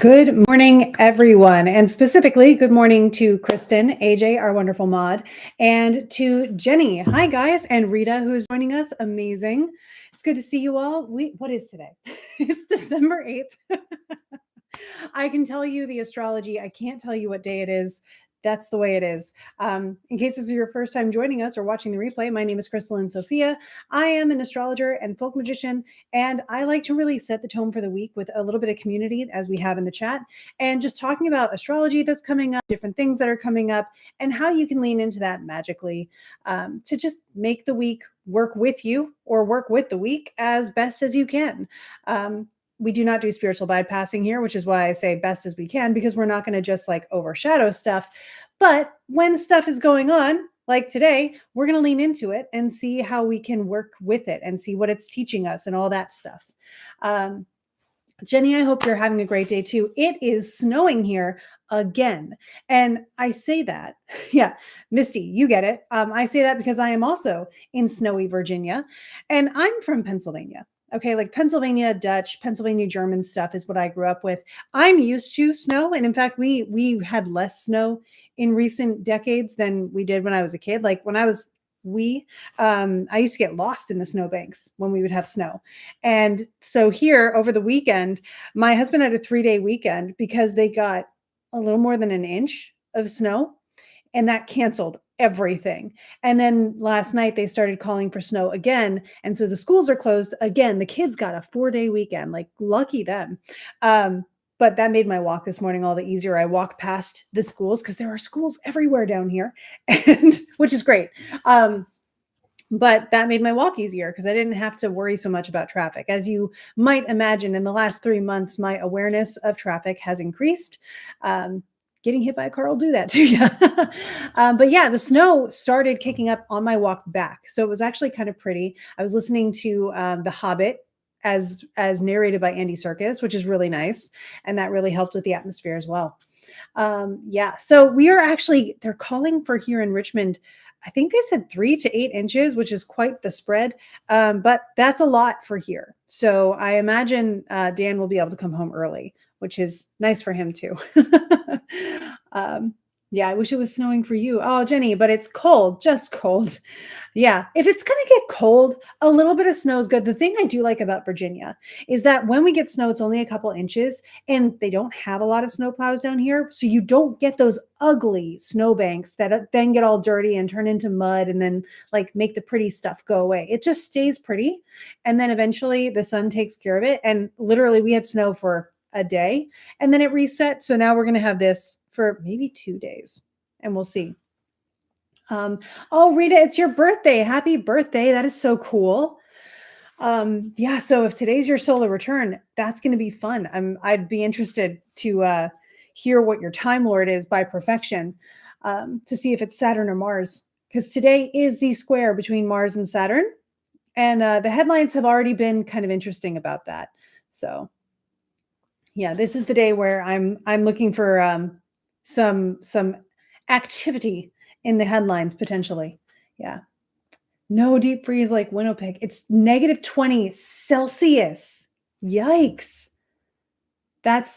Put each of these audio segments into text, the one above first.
Good morning, everyone, and specifically, good morning to Kristen, AJ, our wonderful mod, and to Jenny. Hi, guys, and Rita, who is joining us. Amazing. It's good to see you all. What is today? It's December 8th. I can tell you the astrology. I can't tell you what day it is. That's the way it is. In case this is your first time joining us or watching the replay, my name is Crystalline Sophia. I am an astrologer and folk magician, and I like to really set the tone for the week with a little bit of community, as we have in the chat, and just talking about astrology that's coming up, different things that are coming up, and how you can lean into that magically to just make the week work with you or work with the week as best as you can. We do not do spiritual bypassing here, which is why I say best as we can, because we're not going to just like overshadow stuff. But when stuff is going on, like today, we're going to lean into it and see how we can work with it and see what it's teaching us and all that stuff. Jenny, I hope you're having a great day too. It is snowing here again. And I say that, yeah, Misty, you get it. I say that because I am also in snowy Virginia and I'm from Pennsylvania. Okay, like Pennsylvania Dutch, Pennsylvania German stuff is what I grew up with. I'm used to snow, and in fact, we had less snow in recent decades than we did when I was a kid. Like when I was I used to get lost in the snowbanks when we would have snow. And so here over the weekend, my husband had a 3-day weekend because they got a little more than an inch of snow, and that canceled everything. And then last night they started calling for snow again. And so the schools are closed again. The kids got a 4-day weekend, like lucky them. But that made my walk this morning all the easier. I walked past the schools because there are schools everywhere down here, and which is great. But that made my walk easier because I didn't have to worry so much about traffic. As you might imagine, in the last 3 months, my awareness of traffic has increased. Getting hit by a car will do that to you. But yeah, the snow started kicking up on my walk back. So it was actually kind of pretty. I was listening to The Hobbit as narrated by Andy Serkis, which is really nice. And that really helped with the atmosphere as well. Yeah, so we are actually, they're calling for here in Richmond, I think they said 3 to 8 inches, which is quite the spread. But that's a lot for here. So I imagine Dan will be able to come home early, which is nice for him too. Yeah, I wish it was snowing for you. Oh, Jenny, but it's cold, just cold. Yeah, if it's going to get cold, a little bit of snow is good. The thing I do like about Virginia is that when we get snow, it's only a couple inches, and they don't have a lot of snow plows down here. So you don't get those ugly snowbanks that then get all dirty and turn into mud and then like make the pretty stuff go away. It just stays pretty. And then eventually the sun takes care of it. And literally we had snow for a day and then it reset. So now we're going to have this for maybe 2 days and we'll see. Oh, Rita, it's your birthday. Happy birthday. That is so cool. Yeah, so if today's your solar return, that's going to be fun. I'd be interested to hear what your Time Lord is by perfection, to see if it's Saturn or Mars, because today is the square between Mars and Saturn. And the headlines have already been kind of interesting about that. So yeah, this is the day where I'm looking for some activity in the headlines potentially. Yeah. No deep freeze like Winnipeg. It's -20 Celsius. Yikes. That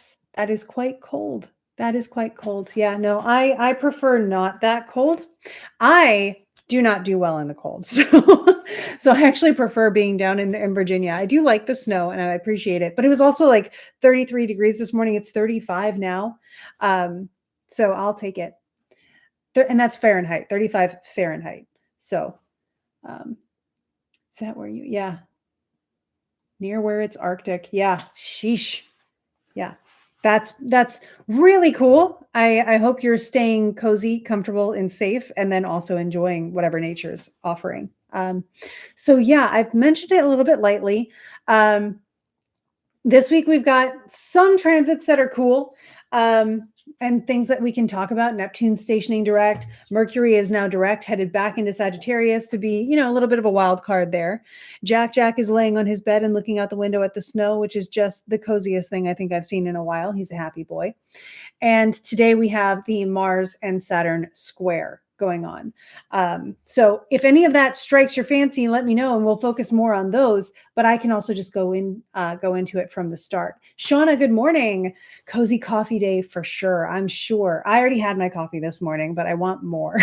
is quite cold. That is quite cold. Yeah, no, I prefer not that cold. I do not do well in the cold. So I actually prefer being down in Virginia. I do like the snow and I appreciate it, but it was also like 33 degrees this morning. It's 35 now. So I'll take it. And that's Fahrenheit, 35 Fahrenheit. So is that where you, yeah. Near where it's Arctic. Yeah. Sheesh. Yeah. That's really cool. I hope you're staying cozy, comfortable, and safe, and then also enjoying whatever nature's offering. So yeah, I've mentioned it a little bit lightly. This week we've got some transits that are cool. And things that we can talk about. Neptune stationing direct. Mercury is now direct, headed back into Sagittarius to be, a little bit of a wild card there. Jack is laying on his bed and looking out the window at the snow, which is just the coziest thing I think I've seen in a while. He's a happy boy. And today we have the Mars and Saturn square. going on. So if any of that strikes your fancy, let me know and we'll focus more on those. But I can also just go into it from the start. Shauna, good morning. Cozy coffee day for sure. I'm sure. I already had my coffee this morning, but I want more.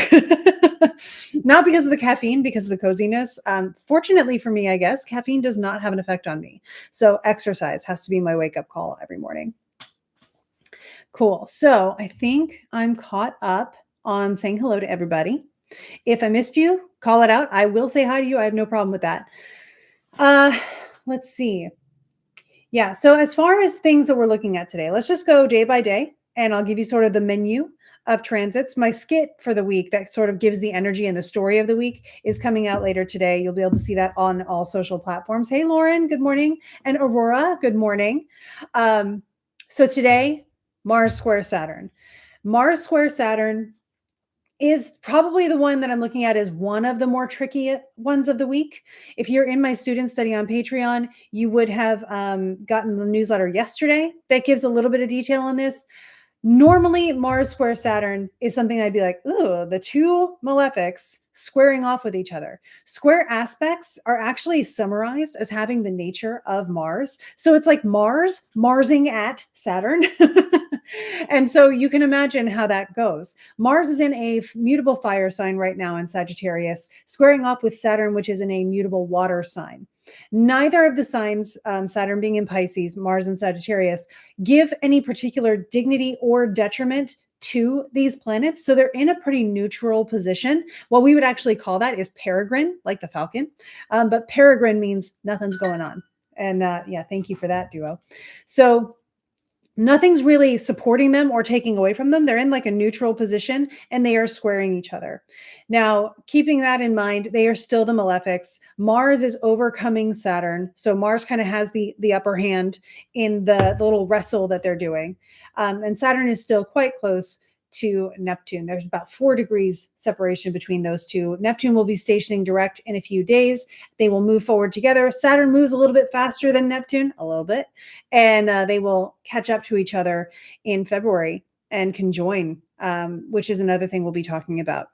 Not because of the caffeine, because of the coziness. Fortunately for me, I guess, caffeine does not have an effect on me. So exercise has to be my wake-up call every morning. Cool. So I think I'm caught up on saying hello to everybody. If I missed you, call it out. I will say hi to you. I have no problem with that. Let's see. Yeah. So as far as things that we're looking at today, let's just go day by day and I'll give you sort of the menu of transits. My skit for the week that sort of gives the energy and the story of the week is coming out later today. You'll be able to see that on all social platforms. Hey, Lauren, good morning. And Aurora, good morning. So today, Mars square Saturn. Mars square Saturn is probably the one that I'm looking at as one of the more tricky ones of the week. If you're in my student study on Patreon, you would have gotten the newsletter yesterday that gives a little bit of detail on this. Normally, Mars square Saturn is something I'd be like, ooh, the two malefics squaring off with each other. Square aspects are actually summarized as having the nature of Mars. So it's like Mars, Marsing at Saturn. And so you can imagine how that goes. Mars is in a mutable fire sign right now in Sagittarius, squaring off with Saturn, which is in a mutable water sign. Neither of the signs, Saturn being in Pisces, Mars in Sagittarius, give any particular dignity or detriment to these planets. So they're in a pretty neutral position. What we would actually call that is peregrine, like the falcon. But peregrine means nothing's going on. And yeah, thank you for that, duo. So nothing's really supporting them or taking away from them. They're in like a neutral position and they are squaring each other. Now, keeping that in mind, they are still the malefics. Mars is overcoming Saturn. So Mars kind of has the upper hand in the little wrestle that they're doing. And Saturn is still quite close to Neptune. There's about 4 degrees separation between those two. Neptune will be stationing direct in a few days. They will move forward together. Saturn moves a little bit faster than Neptune, a little bit, and they will catch up to each other in February and conjoin, which is another thing we'll be talking about.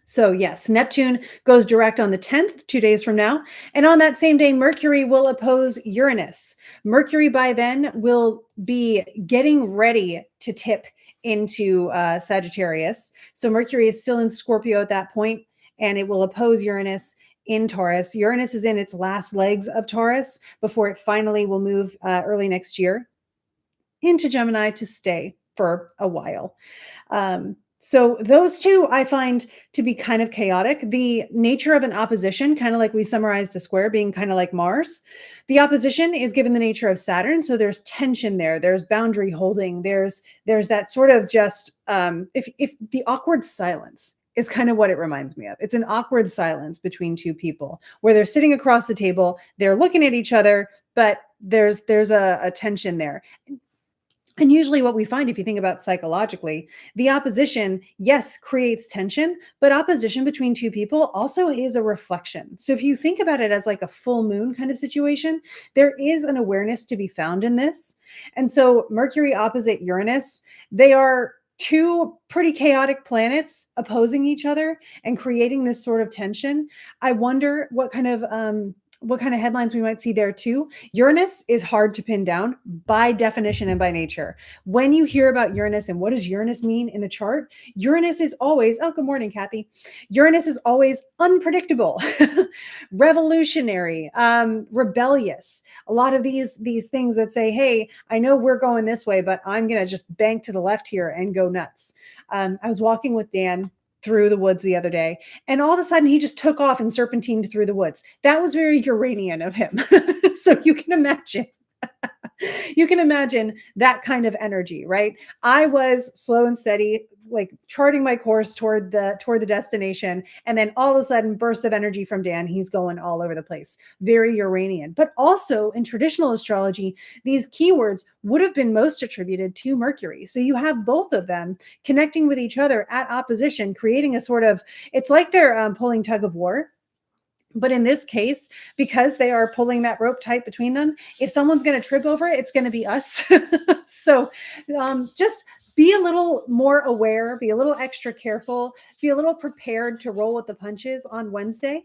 So yes, Neptune goes direct on the 10th, 2 days from now. And on that same day, Mercury will oppose Uranus. Mercury by then will be getting ready to tip into Sagittarius. So Mercury is still in Scorpio at that point, and it will oppose Uranus in Taurus. Uranus is in its last legs of Taurus before it finally will move early next year into Gemini to stay for a while. So those two I find to be kind of chaotic. The nature of an opposition, kind of like we summarized the square being kind of like Mars. The opposition is given the nature of Saturn. So there's tension there. There's boundary holding. There's that sort of just, if the awkward silence is kind of what it reminds me of. It's an awkward silence between two people where they're sitting across the table, they're looking at each other, but there's a tension there. And usually what we find, if you think about psychologically, the opposition, yes, creates tension, but opposition between two people also is a reflection. So if you think about it as like a full moon kind of situation, there is an awareness to be found in this. And so Mercury opposite Uranus, they are two pretty chaotic planets opposing each other and creating this sort of tension. I wonder what kind of headlines we might see there too. Uranus is hard to pin down by definition and by nature. When you hear about Uranus and what does Uranus mean in the chart, Uranus is always, oh, good morning, Kathy. Uranus is always unpredictable, revolutionary, rebellious. A lot of these things that say, hey, I know we're going this way, but I'm going to just bank to the left here and go nuts. I was walking with Dan through the woods the other day, and all of a sudden he just took off and serpentined through the woods. That was very Uranian of him. So you can imagine that kind of energy, right? I was slow and steady, like charting my course toward the destination, and then all of a sudden burst of energy from Dan. He's going all over the place. Very Uranian. But also in traditional astrology, these keywords would have been most attributed to Mercury. So you have both of them connecting with each other at opposition, creating a sort of, it's like they're pulling tug of war. But in this case, because they are pulling that rope tight between them, if someone's going to trip over it, it's going to be us. So just be a little more aware, be a little extra careful, be a little prepared to roll with the punches on Wednesday,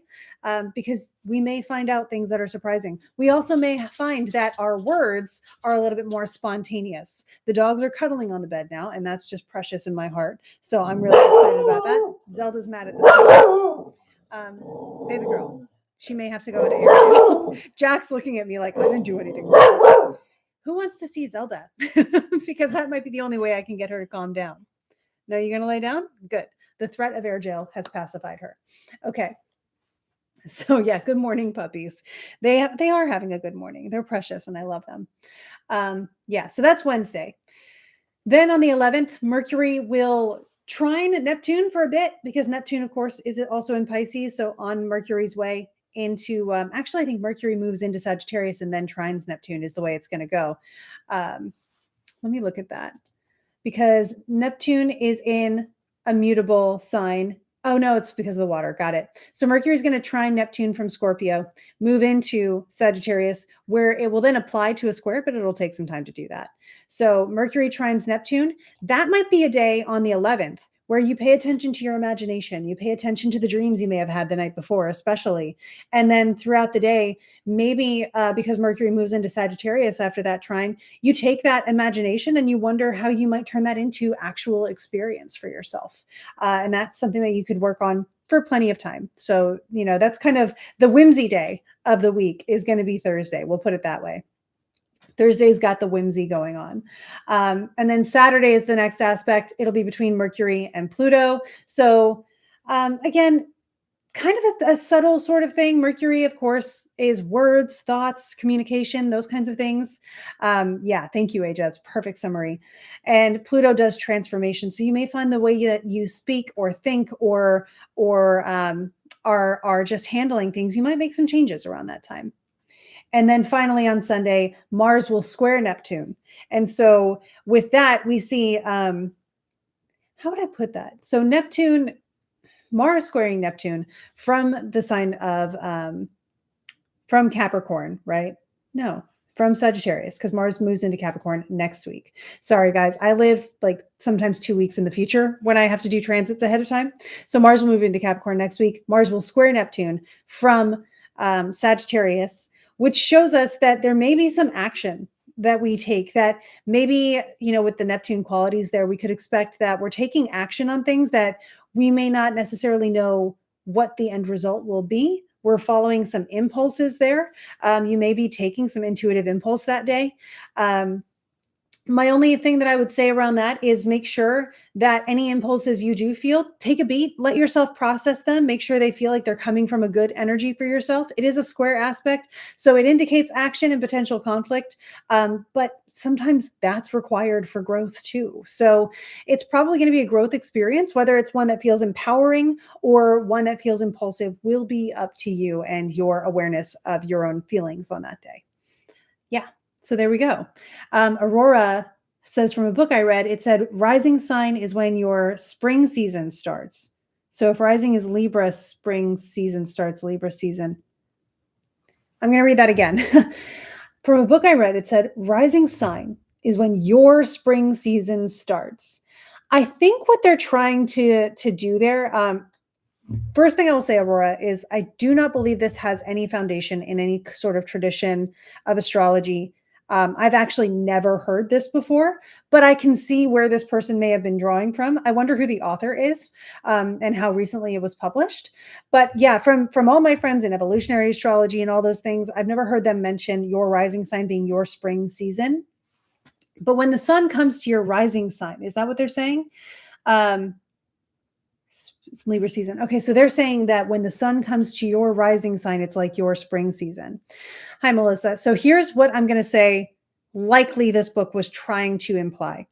because we may find out things that are surprising. We also may find that our words are a little bit more spontaneous. The dogs are cuddling on the bed now, and that's just precious in my heart. So I'm really excited about that. Zelda's mad at this. Baby girl, she may have to go into area. Jack's looking at me like I didn't do anything wrong. Who wants to see Zelda? Because that might be the only way I can get her to calm down. No, you're going to lay down? Good. The threat of air jail has pacified her. Okay. So yeah, good morning, puppies. They are having a good morning. They're precious and I love them. Yeah, so that's Wednesday. Then on the 11th, Mercury will trine Neptune for a bit because Neptune, of course, is also in Pisces. So on Mercury's way into, actually, I think Mercury moves into Sagittarius and then trines Neptune is the way it's going to go. Let me look at that because Neptune is in a mutable sign. Oh, no, it's because of the water. Got it. So Mercury is going to trine Neptune from Scorpio, move into Sagittarius, where it will then apply to a square, but it'll take some time to do that. So Mercury trines Neptune. That might be a day on the 11th where you pay attention to your imagination. You pay attention to the dreams you may have had the night before, especially. And then throughout the day, maybe because Mercury moves into Sagittarius after that trine, you take that imagination and you wonder how you might turn that into actual experience for yourself. And that's something that you could work on for plenty of time. So, that's kind of the whimsy day of the week is going to be Thursday. We'll put it that way. Thursday's got the whimsy going on. And then Saturday is the next aspect. It'll be between Mercury and Pluto. So again, kind of a subtle sort of thing. Mercury, of course, is words, thoughts, communication, those kinds of things. Yeah, thank you, Aja. It's perfect summary. And Pluto does transformation. So you may find the way that you speak or think or are just handling things. You might make some changes around that time. And then finally on Sunday, Mars will square Neptune. And so with that, we see, how would I put that? So Mars squaring Neptune from the sign of, from Capricorn, right? No, from Sagittarius, because Mars moves into Capricorn next week. Sorry, guys. I live like sometimes 2 weeks in the future when I have to do transits ahead of time. So Mars will move into Capricorn next week. Mars will square Neptune from Sagittarius, which shows us that there may be some action that we take that maybe, with the Neptune qualities there, we could expect that we're taking action on things that we may not necessarily know what the end result will be. We're following some impulses there. You may be taking some intuitive impulse that day. My only thing that I would say around that is make sure that any impulses you do feel, take a beat, let yourself process them, make sure they feel like they're coming from a good energy for yourself. It is a square aspect, so it indicates action and potential conflict, but sometimes that's required for growth too. So it's probably going to be a growth experience, whether it's one that feels empowering or one that feels impulsive will be up to you and your awareness of your own feelings on that day. Yeah. So there we go. Aurora says from a book I read, it said rising sign is when your spring season starts. So if rising is Libra, spring season starts Libra season. I'm going to read that again. From a book I read, it said rising sign is when your spring season starts. I think what they're trying to do there, first thing I will say, Aurora, is I do not believe this has any foundation in any sort of tradition of astrology. I've actually never heard this before, but I can see where this person may have been drawing from. I wonder who the author is and how recently it was published. But yeah, from all my friends in evolutionary astrology and all those things, I've never heard them mention your rising sign being your spring season. But when the sun comes to your rising sign, is that what they're saying? It's Libra season. Okay, so they're saying that when the sun comes to your rising sign, it's like your spring season. Hi, Melissa. So here's what I'm going to say likely this book was trying to imply.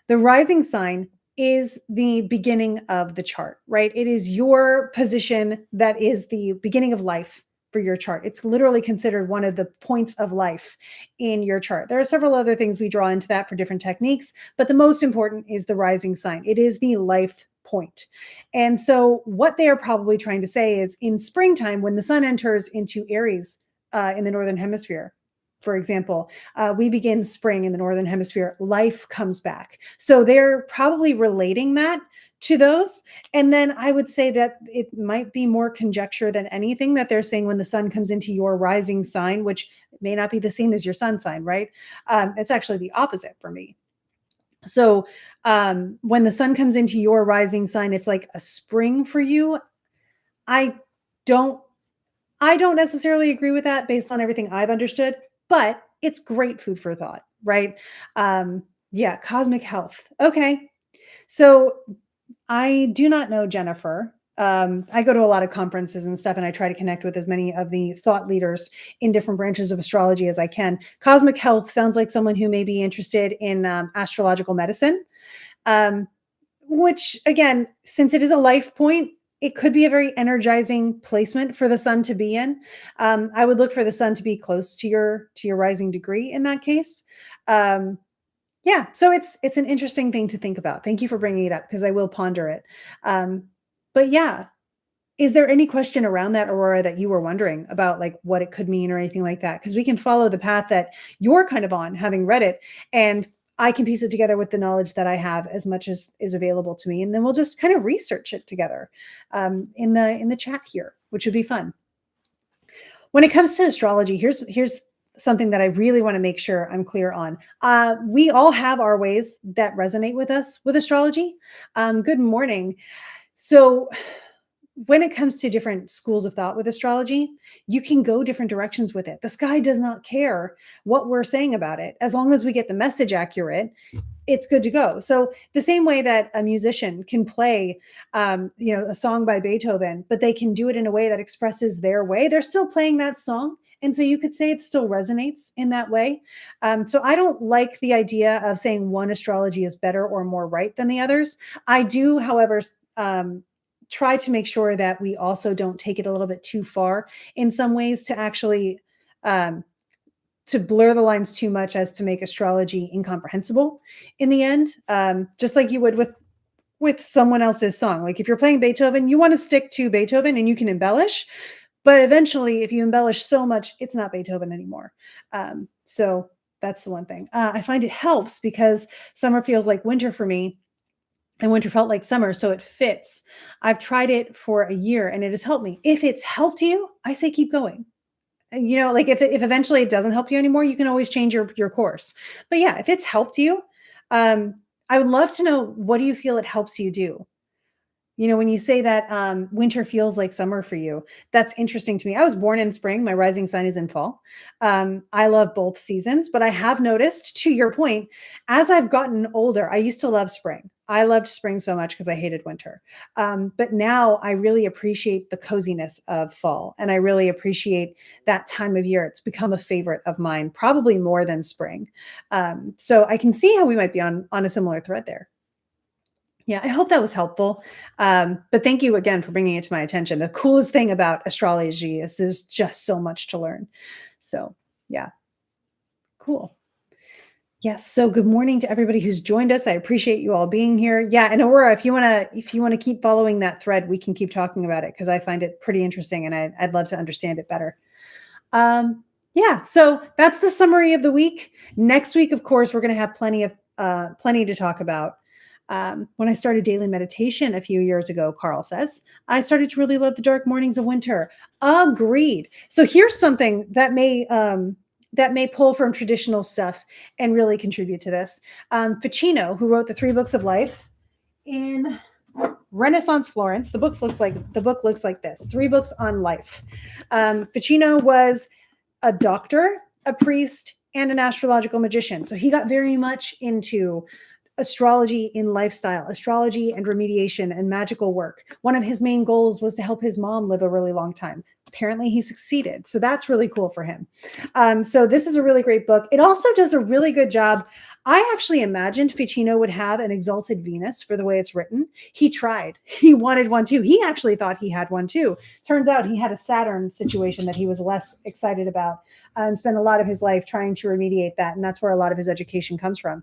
The rising sign is the beginning of the chart, right? It is your position that is the beginning of life for your chart. It's literally considered one of the points of life in your chart. There are several other things we draw into that for different techniques, but the most important is the rising sign. It is the life point. And so what they are probably trying to say is in springtime, when the sun enters into Aries in the Northern Hemisphere, for example, we begin spring in the Northern Hemisphere, life comes back. So they're probably relating that to those. And then I would say that it might be more conjecture than anything that they're saying when the sun comes into your rising sign, which may not be the same as your sun sign, right? It's actually the opposite for me. So when the sun comes into your rising sign, it's like a spring for you. I don't I don't necessarily agree with that based on everything I've understood, but it's great food for thought, right? Yeah, cosmic health. Okay. So I do not know Jennifer. I go to a lot of conferences and stuff, and I try to connect with as many of the thought leaders in different branches of astrology as I can. Cosmic health sounds like someone who may be interested in astrological medicine, um, which, again, since it is a life point, it could be a very energizing placement for the sun to be in. I would look for the sun to be close to your rising degree in that case. Um, yeah, so it's an interesting thing to think about. Thank you for bringing it up because I will ponder it. Um, but yeah, is there any question around that, Aurora, that you were wondering about, like what it could mean or anything like that? Because we can follow the path that you're kind of on, having read it, and I can piece it together with the knowledge that I have as much as is available to me, and then we'll just kind of research it together in the chat here, which would be fun. When it comes to astrology, here's something that I really want to make sure I'm clear on. We all have our ways that resonate with us with astrology. Good morning. So when it comes to different schools of thought with astrology, you can go different directions with it. The sky does not care what we're saying about it. As long as we get the message accurate, it's good to go. So the same way that a musician can play, a song by Beethoven, but they can do it in a way that expresses their way, they're still playing that song. And so you could say it still resonates in that way. So I don't like the idea of saying one astrology is better or more right than the others. I do, however, try to make sure that we also don't take it a little bit too far in some ways to actually um, to blur the lines too much as to make astrology incomprehensible in the end, just like you would with someone else's song. Like if you're playing Beethoven, you want to stick to Beethoven and you can embellish, but eventually if you embellish so much, it's not Beethoven anymore. So that's the one thing. I find it helps because summer feels like winter for me, and winter felt like summer, so it fits. I've tried it for a year and it has helped me. If it's helped you, I say keep going. Like if eventually it doesn't help you anymore, you can always change your course. But yeah, if it's helped you, um, I would love to know, what do you feel it helps you do? When you say that winter feels like summer for you, that's interesting to me. I was born in spring. My rising sign is in fall. I love both seasons, but I have noticed, to your point, as I've gotten older, I used to love spring. I loved spring so much because I hated winter. But now I really appreciate the coziness of fall, and I really appreciate that time of year. It's become a favorite of mine, probably more than spring. So I can see how we might be on a similar thread there. Yeah, I hope that was helpful. But thank you again for bringing it to my attention. The coolest thing about astrology is there's just so much to learn. So, yeah, cool. Yes. So, good morning to everybody who's joined us. I appreciate you all being here. Yeah, and Aurora, if you wanna keep following that thread, we can keep talking about it because I find it pretty interesting and I'd love to understand it better. Yeah, so that's the summary of the week. Next week, of course, we're going to have plenty to talk about. When I started daily meditation a few years ago, Carl says, I started to really love the dark mornings of winter. Agreed. So here's something that may pull from traditional stuff and really contribute to this. Ficino, who wrote the 3 Books of Life in Renaissance Florence, the book looks like this: 3 books on life. Ficino was a doctor, a priest, and an astrological magician. So he got very much into astrology in lifestyle, astrology and remediation and magical work. One of his main goals was to help his mom live a really long time. Apparently he succeeded. So that's really cool for him. So this is a really great book. It also does a really good job. I actually imagined Ficino would have an exalted Venus for the way it's written. He tried. He wanted one too. He actually thought he had one too. Turns out he had a Saturn situation that he was less excited about, and spent a lot of his life trying to remediate that. And that's where a lot of his education comes from.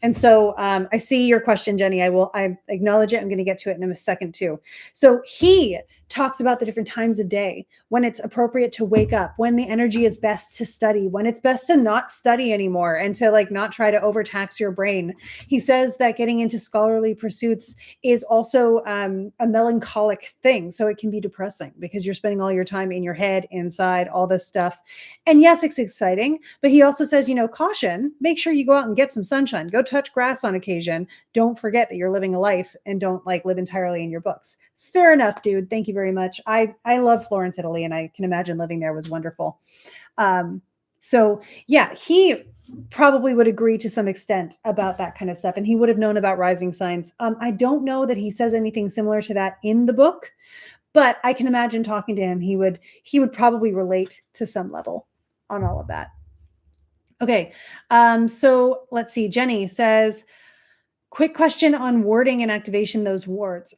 And so I see your question, Jenny. I acknowledge it. I'm going to get to it in a second too. So he talks about the different times of day, when it's appropriate to wake up, when the energy is best to study, when it's best to not study anymore and to like not try to overtax your brain. He says that getting into scholarly pursuits is also a melancholic thing. So it can be depressing because you're spending all your time in your head, inside, all this stuff. And yes, it's exciting, but he also says, caution, make sure you go out and get some sunshine, go touch grass on occasion. Don't forget that you're living a life and don't like live entirely in your books. Fair enough, dude. Thank you very much. I love Florence, Italy, and I can imagine living there was wonderful. So yeah, he probably would agree to some extent about that kind of stuff. And he would have known about rising signs. I don't know that he says anything similar to that in the book, but I can imagine talking to him. He would probably relate to some level on all of that. Okay. So let's see. Jenny says, quick question on wording and activating those words.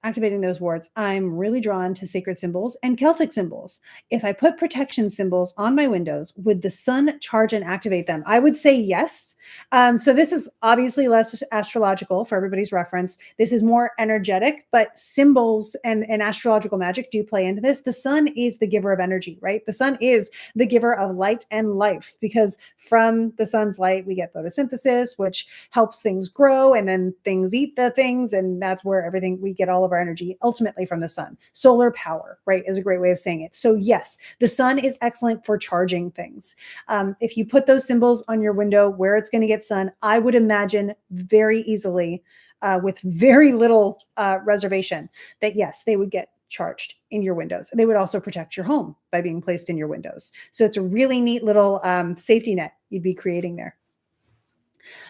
I'm really drawn to sacred symbols and Celtic symbols. If I put protection symbols on my windows, would the sun charge and activate them? I would say yes. So this is obviously less astrological for everybody's reference. This is more energetic, but symbols and astrological magic do play into this. The sun is the giver of energy, right? The sun is the giver of light and life, because from the sun's light, we get photosynthesis, which helps things grow, and then things eat the things, and that's where we get all of our energy ultimately from the sun. Solar power, right, is a great way of saying it. So yes, the sun is excellent for charging things. If you put those symbols on your window where it's going to get sun, I would imagine very easily, with very little reservation, that yes, they would get charged in your windows. They would also protect your home by being placed in your windows. So it's a really neat little safety net you'd be creating there.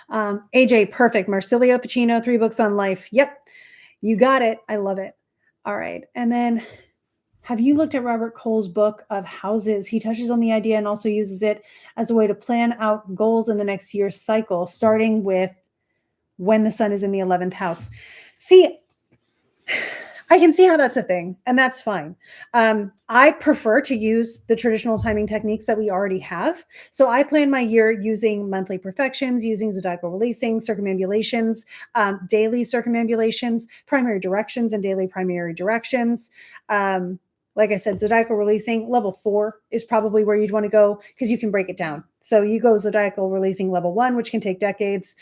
AJ, perfect. Marsilio Ficino, 3 books on life. Yep, you got it. I love it. All right. And then, have you looked at Robert Cole's book of houses? He touches on the idea and also uses it as a way to plan out goals in the next year's cycle, starting with when the sun is in the 11th house. See, I can see how that's a thing, and that's fine. I prefer to use the traditional timing techniques that we already have. So I plan my year using monthly perfections, using zodiacal releasing, circumambulations, daily circumambulations, primary directions, and daily primary directions. Like I said, zodiacal releasing, level 4 is probably where you'd want to go, because you can break it down. So you go zodiacal releasing level 1, which can take decades.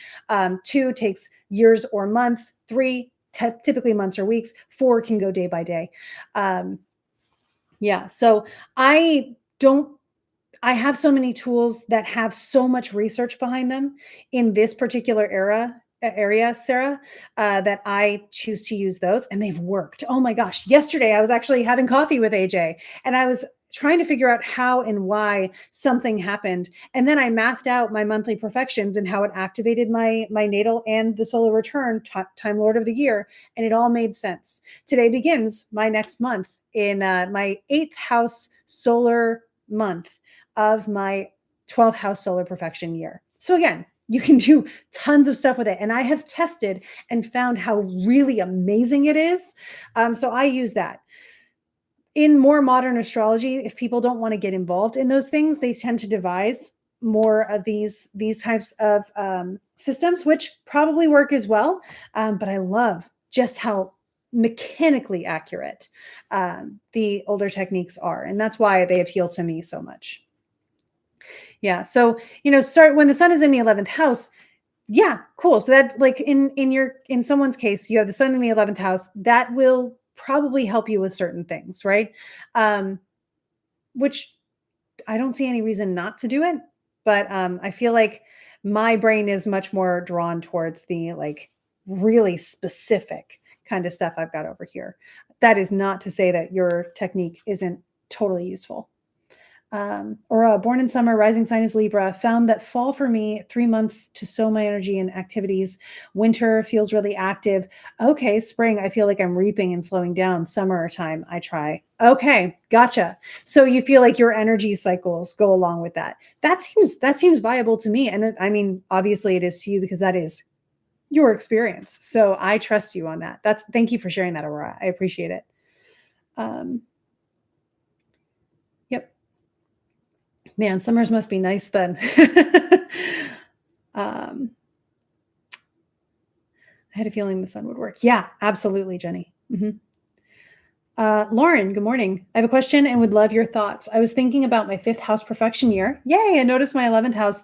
2 takes years or months. 3 typically months or weeks. 4 can go day by day. Yeah. So I have so many tools that have so much research behind them in this particular area, Sarah, that I choose to use those, and they've worked. Oh my gosh. Yesterday, I was actually having coffee with AJ, and I was trying to figure out how and why something happened. And then I mathed out my monthly perfections and how it activated my natal and the solar return, Time Lord of the Year. And it all made sense. Today begins my next month in my 8th house solar month of my 12th house solar perfection year. So again, you can do tons of stuff with it. And I have tested and found how really amazing it is. So I use that. In more modern astrology, if people don't want to get involved in those things, they tend to devise more of these types of systems, which probably work as well. But I love just how mechanically accurate the older techniques are. And that's why they appeal to me so much. Yeah. So, start when the sun is in the 11th house. Yeah, cool. So that, like, in someone's case, you have the sun in the 11th house, that will probably help you with certain things, right? Which I don't see any reason not to do it, but I feel like my brain is much more drawn towards the like really specific kind of stuff I've got over here. That is not to say that your technique isn't totally useful. Or born in summer, rising sign is Libra, found that fall for me, 3 months to sow my energy in activities. Winter feels really active. Okay, spring, I feel like I'm reaping and slowing down. Summertime, I try. Okay, gotcha. So you feel like your energy cycles go along with that. That seems viable to me. And I mean, obviously it is to you because that is your experience. So I trust you on that. Thank you for sharing that, Aurora. I appreciate it. Yep. Man, summers must be nice then. I had a feeling the sun would work. Yeah, absolutely, Jenny. Lauren, good morning. I have a question and would love your thoughts. I was thinking about my fifth house perfection year. Yay! I noticed my 11th house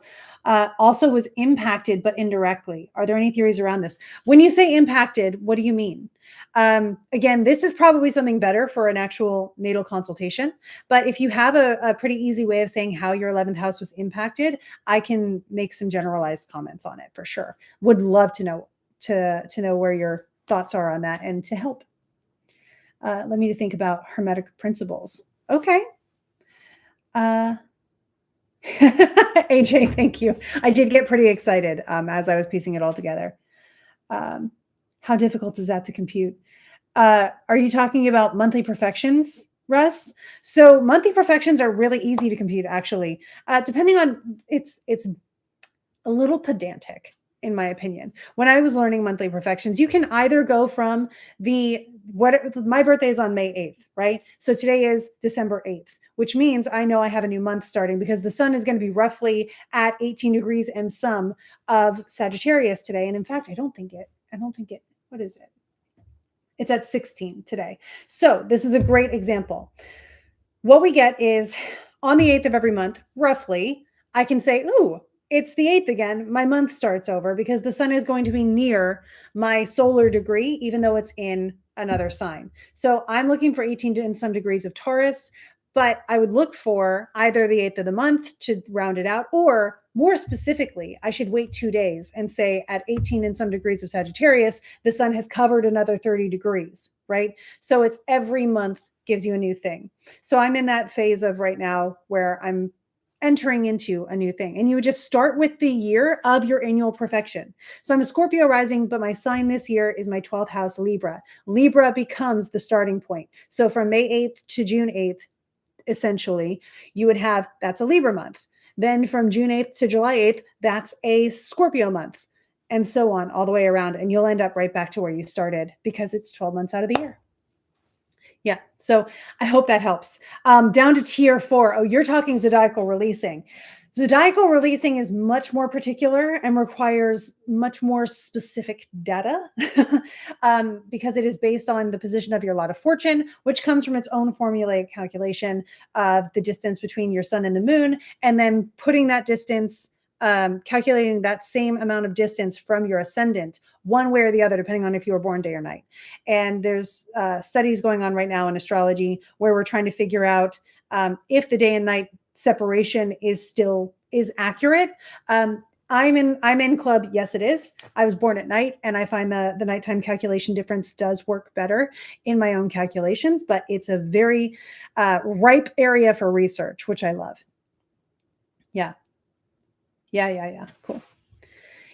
also was impacted, but indirectly. Are there any theories around this? When you say impacted, what do you mean? Again, this is probably something better for an actual natal consultation. But if you have a pretty easy way of saying how your 11th house was impacted, I can make some generalized comments on it for sure. Would love to know to know where your thoughts are on that and to help. Let me think about hermetic principles. Okay. Uh, AJ, thank you. I did get pretty excited as I was piecing it all together. Um, how difficult is that to compute? Are you talking about monthly perfections, Russ? So monthly perfections are really easy to compute, actually. Depending on it's a little pedantic, in my opinion. When I was learning monthly perfections, you can either go from the what my birthday is on May 8th, right? So today is December 8th, which means I know I have a new month starting because the sun is going to be roughly at 18 degrees and some of Sagittarius today. And in fact, I don't think it, what is it? It's at 16 today. So this is a great example. What we get is on the 8th of every month, roughly, I can say, ooh, it's the 8th again. My month starts over because the sun is going to be near my solar degree, even though it's in another sign. So I'm looking for 18 and some degrees of Taurus, but I would look for either the 8th of the month to round it out, or more specifically, I should wait 2 days and say at 18 and some degrees of Sagittarius, the sun has covered another 30 degrees, right? So it's every month gives you a new thing. So I'm in that phase of right now where I'm entering into a new thing. And you would just start with the year of your annual perfection. So I'm a Scorpio rising, but my sign this year is my 12th house Libra. Libra becomes the starting point. So from May 8th to June 8th, essentially, you would have that's a Libra month. Then from June 8th to July 8th, that's a Scorpio month, and so on all the way around. And you'll end up right back to where you started because it's 12 months out of the year. Yeah. So I hope that helps. Down to tier 4. Oh, you're talking zodiacal releasing. Zodiacal releasing is much more particular and requires much more specific data because it is based on the position of your lot of fortune, which comes from its own formulaic calculation of the distance between your sun and the moon, and then putting that distance, calculating that same amount of distance from your ascendant, one way or the other, depending on if you were born day or night. And there's studies going on right now in astrology where we're trying to figure out if the day and night separation is accurate. I'm in club. Yes, it is. I was born at night, and I find the nighttime calculation difference does work better in my own calculations. But it's a very ripe area for research, which I love. Yeah, yeah. Cool.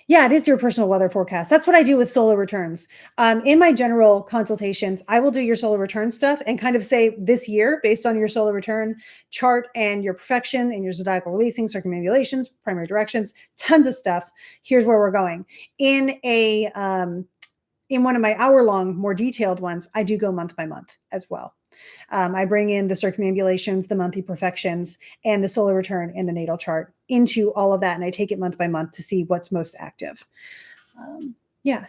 Yeah, it is your personal weather forecast. That's what I do with solar returns. In my general consultations, I will do your solar return stuff and kind of say this year, based on your solar return chart and your perfection and your zodiacal releasing, circumambulations, primary directions, tons of stuff. Here's where we're going. In one of my hour-long, more detailed ones, I do go month by month as well. I bring in the circumambulations, the monthly perfections, and the solar return and the natal chart into all of that. And I take it month by month to see what's most active. Yeah.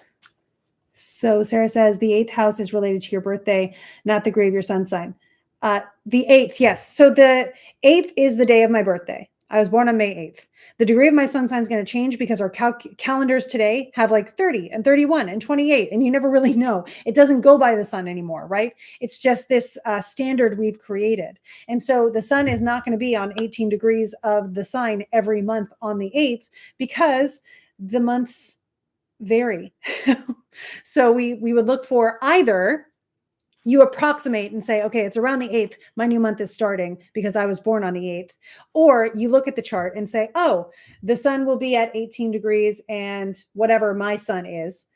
So Sarah says the 8th house is related to your birthday, not the grave your sun sign. The 8th, yes. So the 8th is the day of my birthday. I was born on May 8th. The degree of my sun sign is going to change because our calendars today have like 30 and 31 and 28, and you never really know. It doesn't go by the sun anymore, right? It's just this standard we've created. And so the sun is not going to be on 18 degrees of the sign every month on the 8th because the months vary. So we would look for either you approximate and say, okay, it's around the 8th. My new month is starting because I was born on the 8th. Or you look at the chart and say, oh, the sun will be at 18 degrees and whatever my sun is,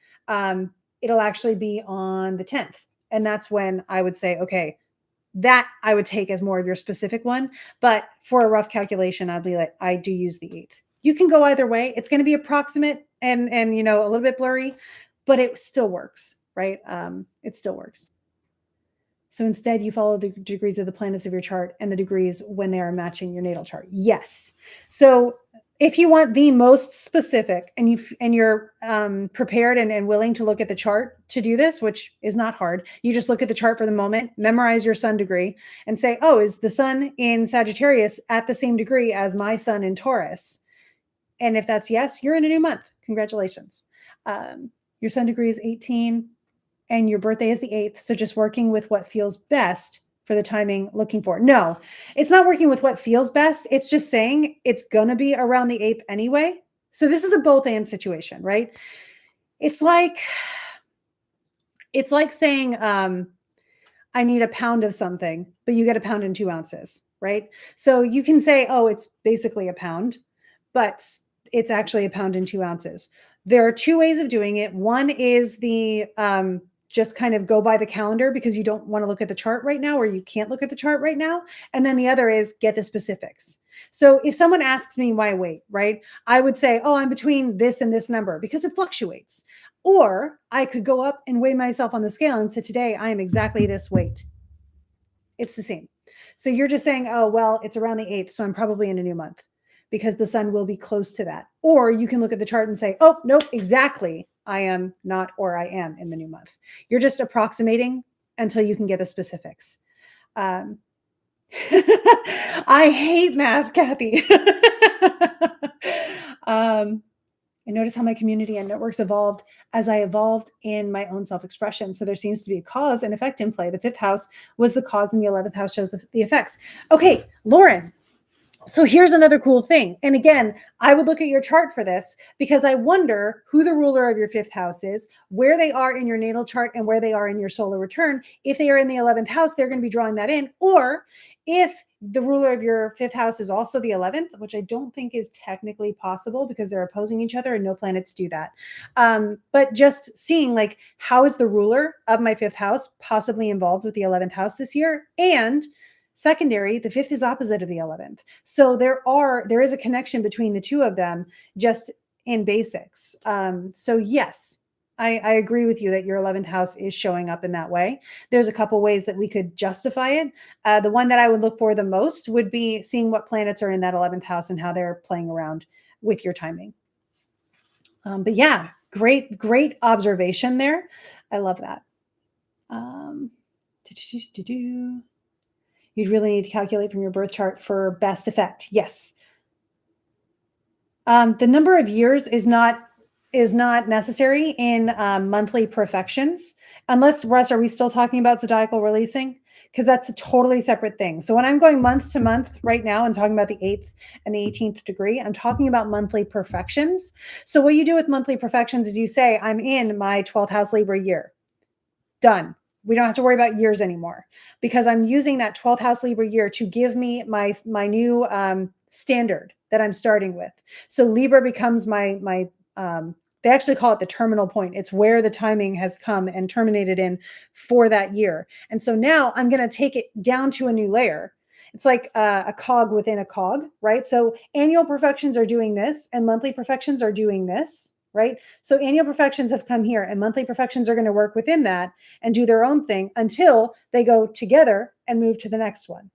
it'll actually be on the 10th. And that's when I would say, okay, that I would take as more of your specific one. But for a rough calculation, I'd be like, I do use the 8th. You can go either way. It's going to be approximate and a little bit blurry, but it still works, right? It still works. So instead, you follow the degrees of the planets of your chart and the degrees when they are matching your natal chart. Yes. So If you want the most specific and you're prepared and willing to look at the chart to do this, which is not hard, you just look at the chart for the moment, memorize your sun degree, and say, oh, is the sun in Sagittarius at the same degree as my sun in Taurus? And if that's yes, you're in a new month. Congratulations. Your sun degree is 18 and your birthday is the 8th. So just working with what feels best for the timing looking for. No, it's not working with what feels best. It's just saying it's going to be around the 8th anyway. So this is a both and situation, right? It's like saying, I need a pound of something, but you get a pound and 2 ounces, right? So you can say, oh, it's basically a pound, but it's actually a pound and 2 ounces. There are 2 ways of doing it. One is the just kind of go by the calendar because you don't want to look at the chart right now, or you can't look at the chart right now. And then the other is get the specifics. So if someone asks me why weight, right, I would say, oh, I'm between this and this number because it fluctuates. Or I could go up and weigh myself on the scale and say, today I am exactly this weight. It's the same. So you're just saying, oh, well, it's around the 8th, so I'm probably in a new month because the sun will be close to that. Or you can look at the chart and say, oh, nope, exactly. I am not, or I am in the new month. You're just approximating until you can get the specifics. I hate math, Kathy. I notice how my community and networks evolved as I evolved in my own self-expression. So there seems to be a cause and effect in play. The 5th house was the cause and the 11th house shows the effects. Okay, Lauren. So here's another cool thing. And again, I would look at your chart for this because I wonder who the ruler of your 5th house is, where they are in your natal chart and where they are in your solar return. If they are in the 11th house, they're going to be drawing that in. Or if the ruler of your 5th house is also the 11th, which I don't think is technically possible because they're opposing each other and no planets do that. But just seeing like, how is the ruler of my 5th house possibly involved with the 11th house this year? And secondary, the 5th is opposite of the 11th. So there is a connection between the two of them just in basics. So yes, I agree with you that your 11th house is showing up in that way. There's a couple ways that we could justify it. The one that I would look for the most would be seeing what planets are in that 11th house and how they're playing around with your timing. But yeah, great observation there. I love that. You'd really need to calculate from your birth chart for best effect. Yes. The number of years is not necessary in monthly perfections. Unless, Russ, are we still talking about zodiacal releasing? Because that's a totally separate thing. So when I'm going month to month right now and talking about the 8th and the 18th degree, I'm talking about monthly perfections. So what you do with monthly perfections is you say, I'm in my 12th house Libra year. Done. We don't have to worry about years anymore because I'm using that 12th house Libra year to give me my new standard that I'm starting with. So Libra becomes my they actually call it the terminal point. It's where the timing has come and terminated in for that year. And so now I'm going to take it down to a new layer. It's like a cog within a cog, right? So annual perfections are doing this and monthly perfections are doing this. Right? So annual perfections have come here and monthly perfections are going to work within that and do their own thing until they go together and move to the next one.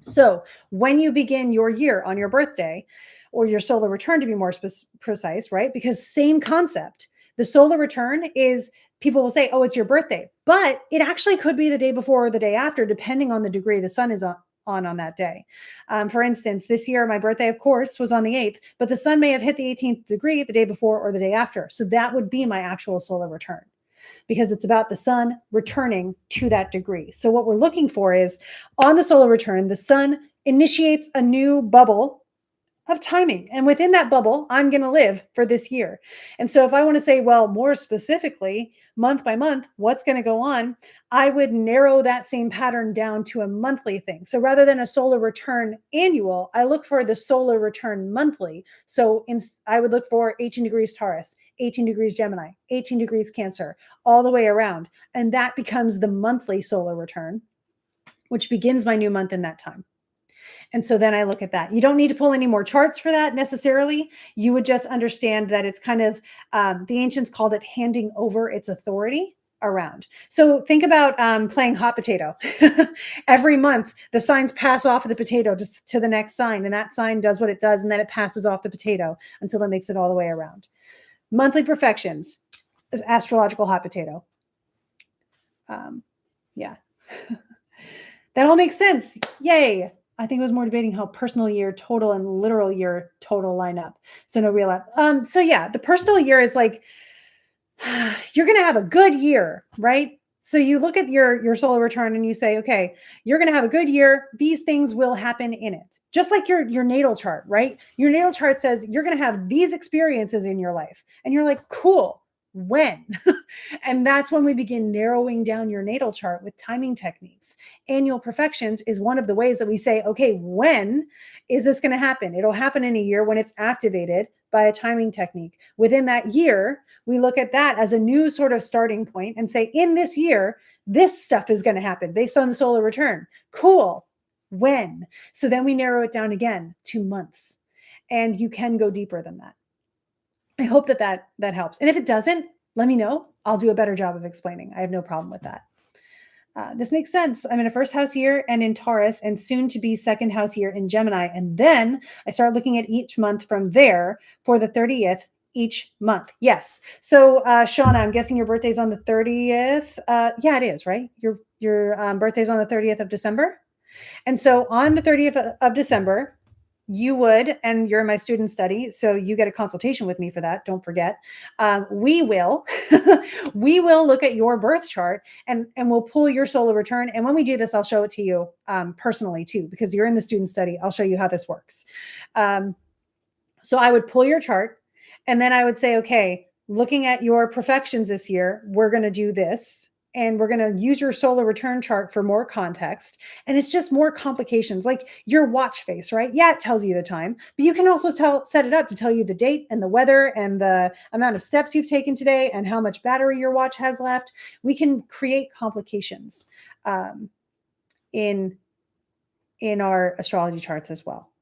So when you begin your year on your birthday or your solar return, to be more precise, right? Because same concept, the solar return is, people will say, oh, it's your birthday, but it actually could be the day before or the day after, depending on the degree the sun is on that day. For instance, this year, my birthday, of course, was on the 8th, but the sun may have hit the 18th degree the day before or the day after. So that would be my actual solar return because it's about the sun returning to that degree. So what we're looking for is on the solar return, the sun initiates a new bubble of timing. And within that bubble, I'm going to live for this year. And so if I want to say, well, more specifically, month by month, what's going to go on, I would narrow that same pattern down to a monthly thing. So rather than a solar return annual, I look for the solar return monthly. So I would look for 18 degrees Taurus, 18 degrees Gemini, 18 degrees Cancer, all the way around. And that becomes the monthly solar return, which begins my new month in that time. And so then I look at that. You don't need to pull any more charts for that necessarily. You would just understand that it's kind of, the ancients called it handing over its authority. around. So think about playing hot potato. Every month, the signs pass off of the potato to the next sign, and that sign does what it does, and then it passes off the potato until it makes it all the way around. Monthly perfections, astrological hot potato. Yeah. That all makes sense. Yay. I think it was more debating how personal year total and literal year total line up. So no real. So yeah, the personal year is like you're going to have a good year, right? So you look at your solar return and you say, okay, you're going to have a good year. These things will happen in it. Just like your natal chart, right? Your natal chart says you're going to have these experiences in your life. And you're like, cool. When? And that's when we begin narrowing down your natal chart with timing techniques. Annual perfections is one of the ways that we say, okay, when is this going to happen? It'll happen in a year when it's activated by a timing technique. Within that year, we look at that as a new sort of starting point and say, in this year, this stuff is going to happen based on the solar return. Cool. When? So then we narrow it down again to months. And you can go deeper than that. I hope that helps. And if it doesn't, let me know. I'll do a better job of explaining. I have no problem with that. This makes sense. I'm in a first house year and in Taurus and soon to be second house year in Gemini. And then I start looking at each month from there for the 30th each month. Yes. So Shauna, I'm guessing your birthday's on the 30th. Yeah, it is, right? Your birthday's on the 30th of December. And so on the 30th of December, you would, and you're in my student study, so you get a consultation with me for that. Don't forget. We will look at your birth chart and we'll pull your solar return. And when we do this, I'll show it to you personally too, because you're in the student study. I'll show you how this works. So I would pull your chart and then I would say, okay, looking at your perfections this year, we're going to do this. And we're going to use your solar return chart for more context. And it's just more complications, like your watch face, right? Yeah, it tells you the time, but you can also set it up to tell you the date and the weather and the amount of steps you've taken today and how much battery your watch has left. We can create complications in our astrology charts as well.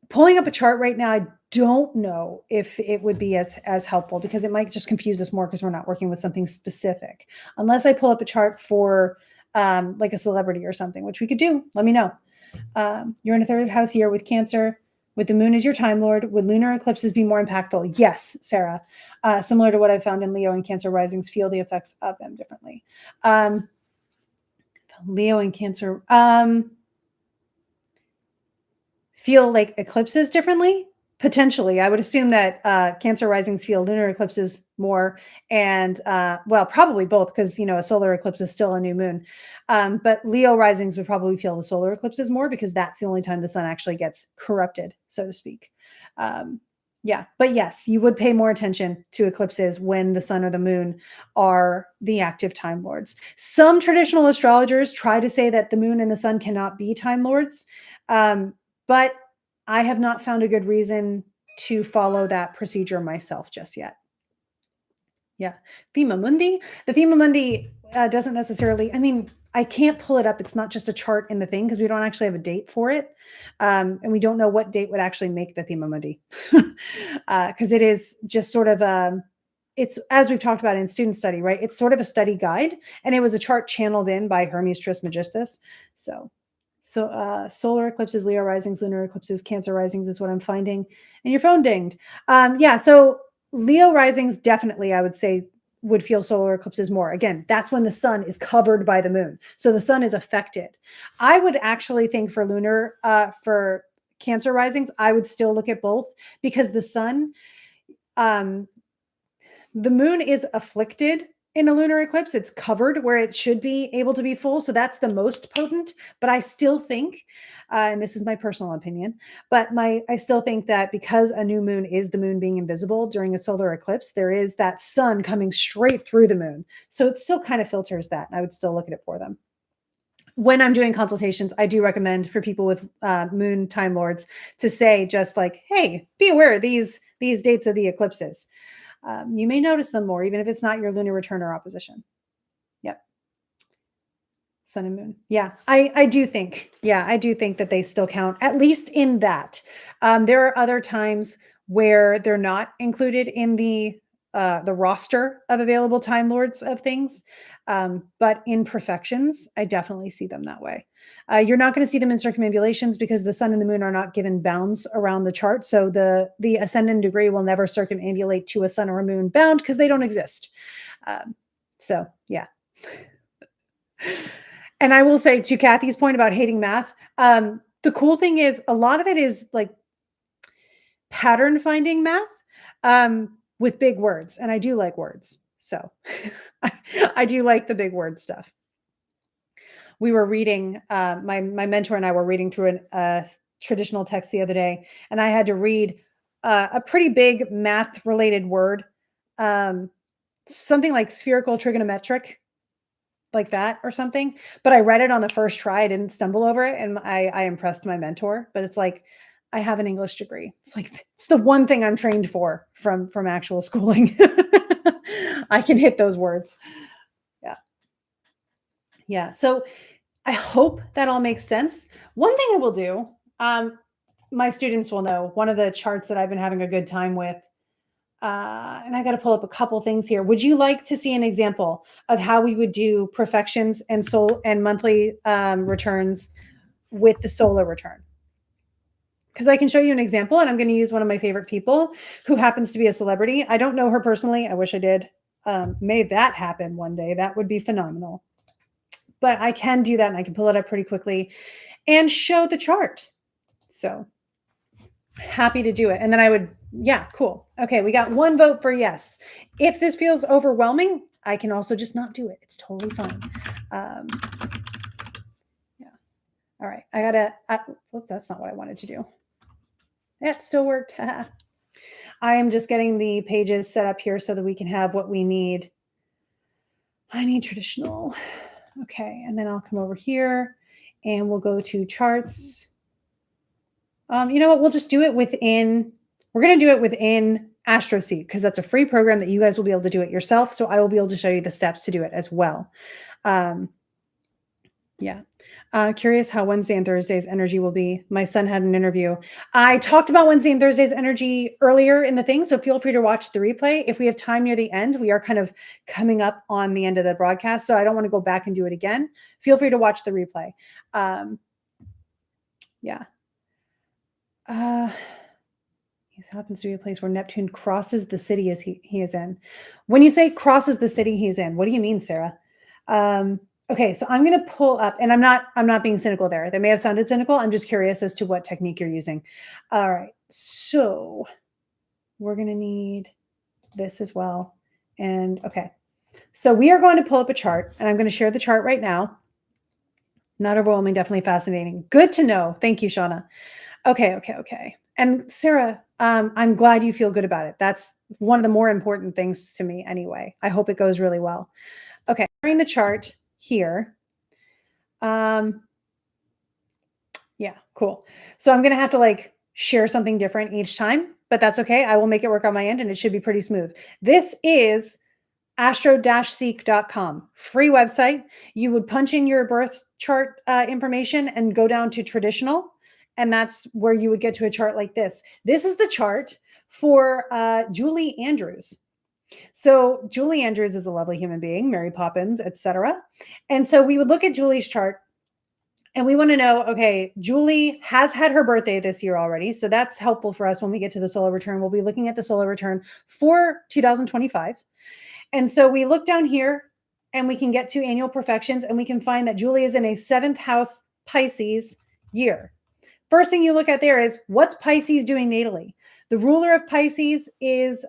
Pulling up a chart right now, I don't know if it would be as helpful because it might just confuse us more because we're not working with something specific. Unless I pull up a chart for like a celebrity or something, which we could do. Let me know. You're in a third house year with Cancer, with the moon as your time lord. Would lunar eclipses be more impactful? Yes, Sarah. Similar to what I found in Leo and Cancer risings, feel the effects of them differently. Leo and Cancer feel like eclipses differently? Potentially. I would assume that Cancer risings feel lunar eclipses more and, well, probably both because, a solar eclipse is still a new moon. But Leo risings would probably feel the solar eclipses more because that's the only time the sun actually gets corrupted, so to speak. Yeah, but yes, you would pay more attention to eclipses when the sun or the moon are the active time lords. Some traditional astrologers try to say that the moon and the sun cannot be time lords. But I have not found a good reason to follow that procedure myself just yet. Yeah. Thema Mundi. The Thema Mundi doesn't necessarily, I can't pull it up. It's not just a chart in the thing because we don't actually have a date for it. And we don't know what date would actually make the Thema Mundi because it is just sort of it's, as we've talked about in student study, right? It's sort of a study guide and it was a chart channeled in by Hermes Trismegistus. So solar eclipses, Leo risings, lunar eclipses, Cancer risings is what I'm finding. And your phone dinged. Yeah, so Leo risings definitely, I would say, would feel solar eclipses more. Again, that's when the sun is covered by the moon. So the sun is affected. I would actually think for lunar, for Cancer risings, I would still look at both because the sun, the moon is afflicted in a lunar eclipse. It's covered where it should be able to be full. So that's the most potent, but I still think, and this is my personal opinion, but I still think that because a new moon is the moon being invisible during a solar eclipse, there is that sun coming straight through the moon. So it still kind of filters that. And I would still look at it for them. When I'm doing consultations, I do recommend for people with moon time lords to say just like, hey, be aware of these dates of the eclipses. You may notice them more, even if it's not your lunar return or opposition. Yep. Sun and moon. Yeah, I do think that they still count, at least in that. There are other times where they're not included in the the roster of available Time Lords of things. But in perfections, I definitely see them that way. You're not going to see them in circumambulations because the sun and the moon are not given bounds around the chart. So the ascendant degree will never circumambulate to a sun or a moon bound because they don't exist. So yeah. And I will say, to Kathy's point about hating math, the cool thing is a lot of it is like pattern finding math with big words. And I do like words. So I do like the big word stuff. We were reading, my mentor and I were reading through a traditional text the other day, and I had to read a pretty big math related word, something like spherical trigonometric, like that or something. But I read it on the first try. I didn't stumble over it, and I impressed my mentor. But it's like, I have an English degree. It's like, it's the one thing I'm trained for from actual schooling. I can hit those words. Yeah. Yeah. So I hope that all makes sense. One thing I will do, my students will know one of the charts that I've been having a good time with, and I got to pull up a couple things here. Would you like to see an example of how we would do perfections and soul and monthly returns with the solar return? Because I can show you an example, and I'm going to use one of my favorite people who happens to be a celebrity. I don't know her personally. I wish I did. May that happen one day. That would be phenomenal. But I can do that, and I can pull it up pretty quickly and show the chart. So happy to do it. And then I would, yeah, cool. Okay, we got one vote for yes. If this feels overwhelming, I can also just not do it. It's totally fine. Yeah. All right. I gotta, whoops, that's not what I wanted to do. It still worked. I am just getting the pages set up here so that we can have what we need. I need traditional. Okay, and then I'll come over here and we'll go to charts. You know what? We'll just do it within, we're going to do it within AstroSeek because that's a free program that you guys will be able to do it yourself. So I will be able to show you the steps to do it as well. Yeah. Curious how Wednesday and Thursday's energy will be. My son had an interview. I talked about Wednesday and Thursday's energy earlier in the thing, so feel free to watch the replay. If we have time near the end, we are kind of coming up on the end of the broadcast, so I don't want to go back and do it again. Feel free to watch the replay. Yeah. He happens to be a place where Neptune crosses the city as he is in. When you say crosses the city he is in, what do you mean, Sarah? Okay, so I'm going to pull up, and I'm not being cynical there. That may have sounded cynical. I'm just curious as to what technique you're using. All right, so we're going to need this as well. And okay, so we are going to pull up a chart, and I'm going to share the chart right now. Not overwhelming, definitely fascinating. Good to know. Thank you, Shauna. Okay. And Sarah, I'm glad you feel good about it. That's one of the more important things to me anyway. I hope it goes really well. Okay, sharing the chart here. Yeah, cool. So I'm going to have to like share something different each time, but that's okay. I will make it work on my end and it should be pretty smooth. This is astro-seek.com, free website. You would punch in your birth chart information and go down to traditional. And that's where you would get to a chart like this. This is the chart for Julie Andrews. So Julie Andrews is a lovely human being, Mary Poppins, etc. And so we would look at Julie's chart and we want to know, okay, Julie has had her birthday this year already. So that's helpful for us when we get to the solar return. We'll be looking at the solar return for 2025. And so we look down here and we can get to annual perfections and we can find that Julie is in a 7th house Pisces year. First thing you look at there is what's Pisces doing natally? The ruler of Pisces is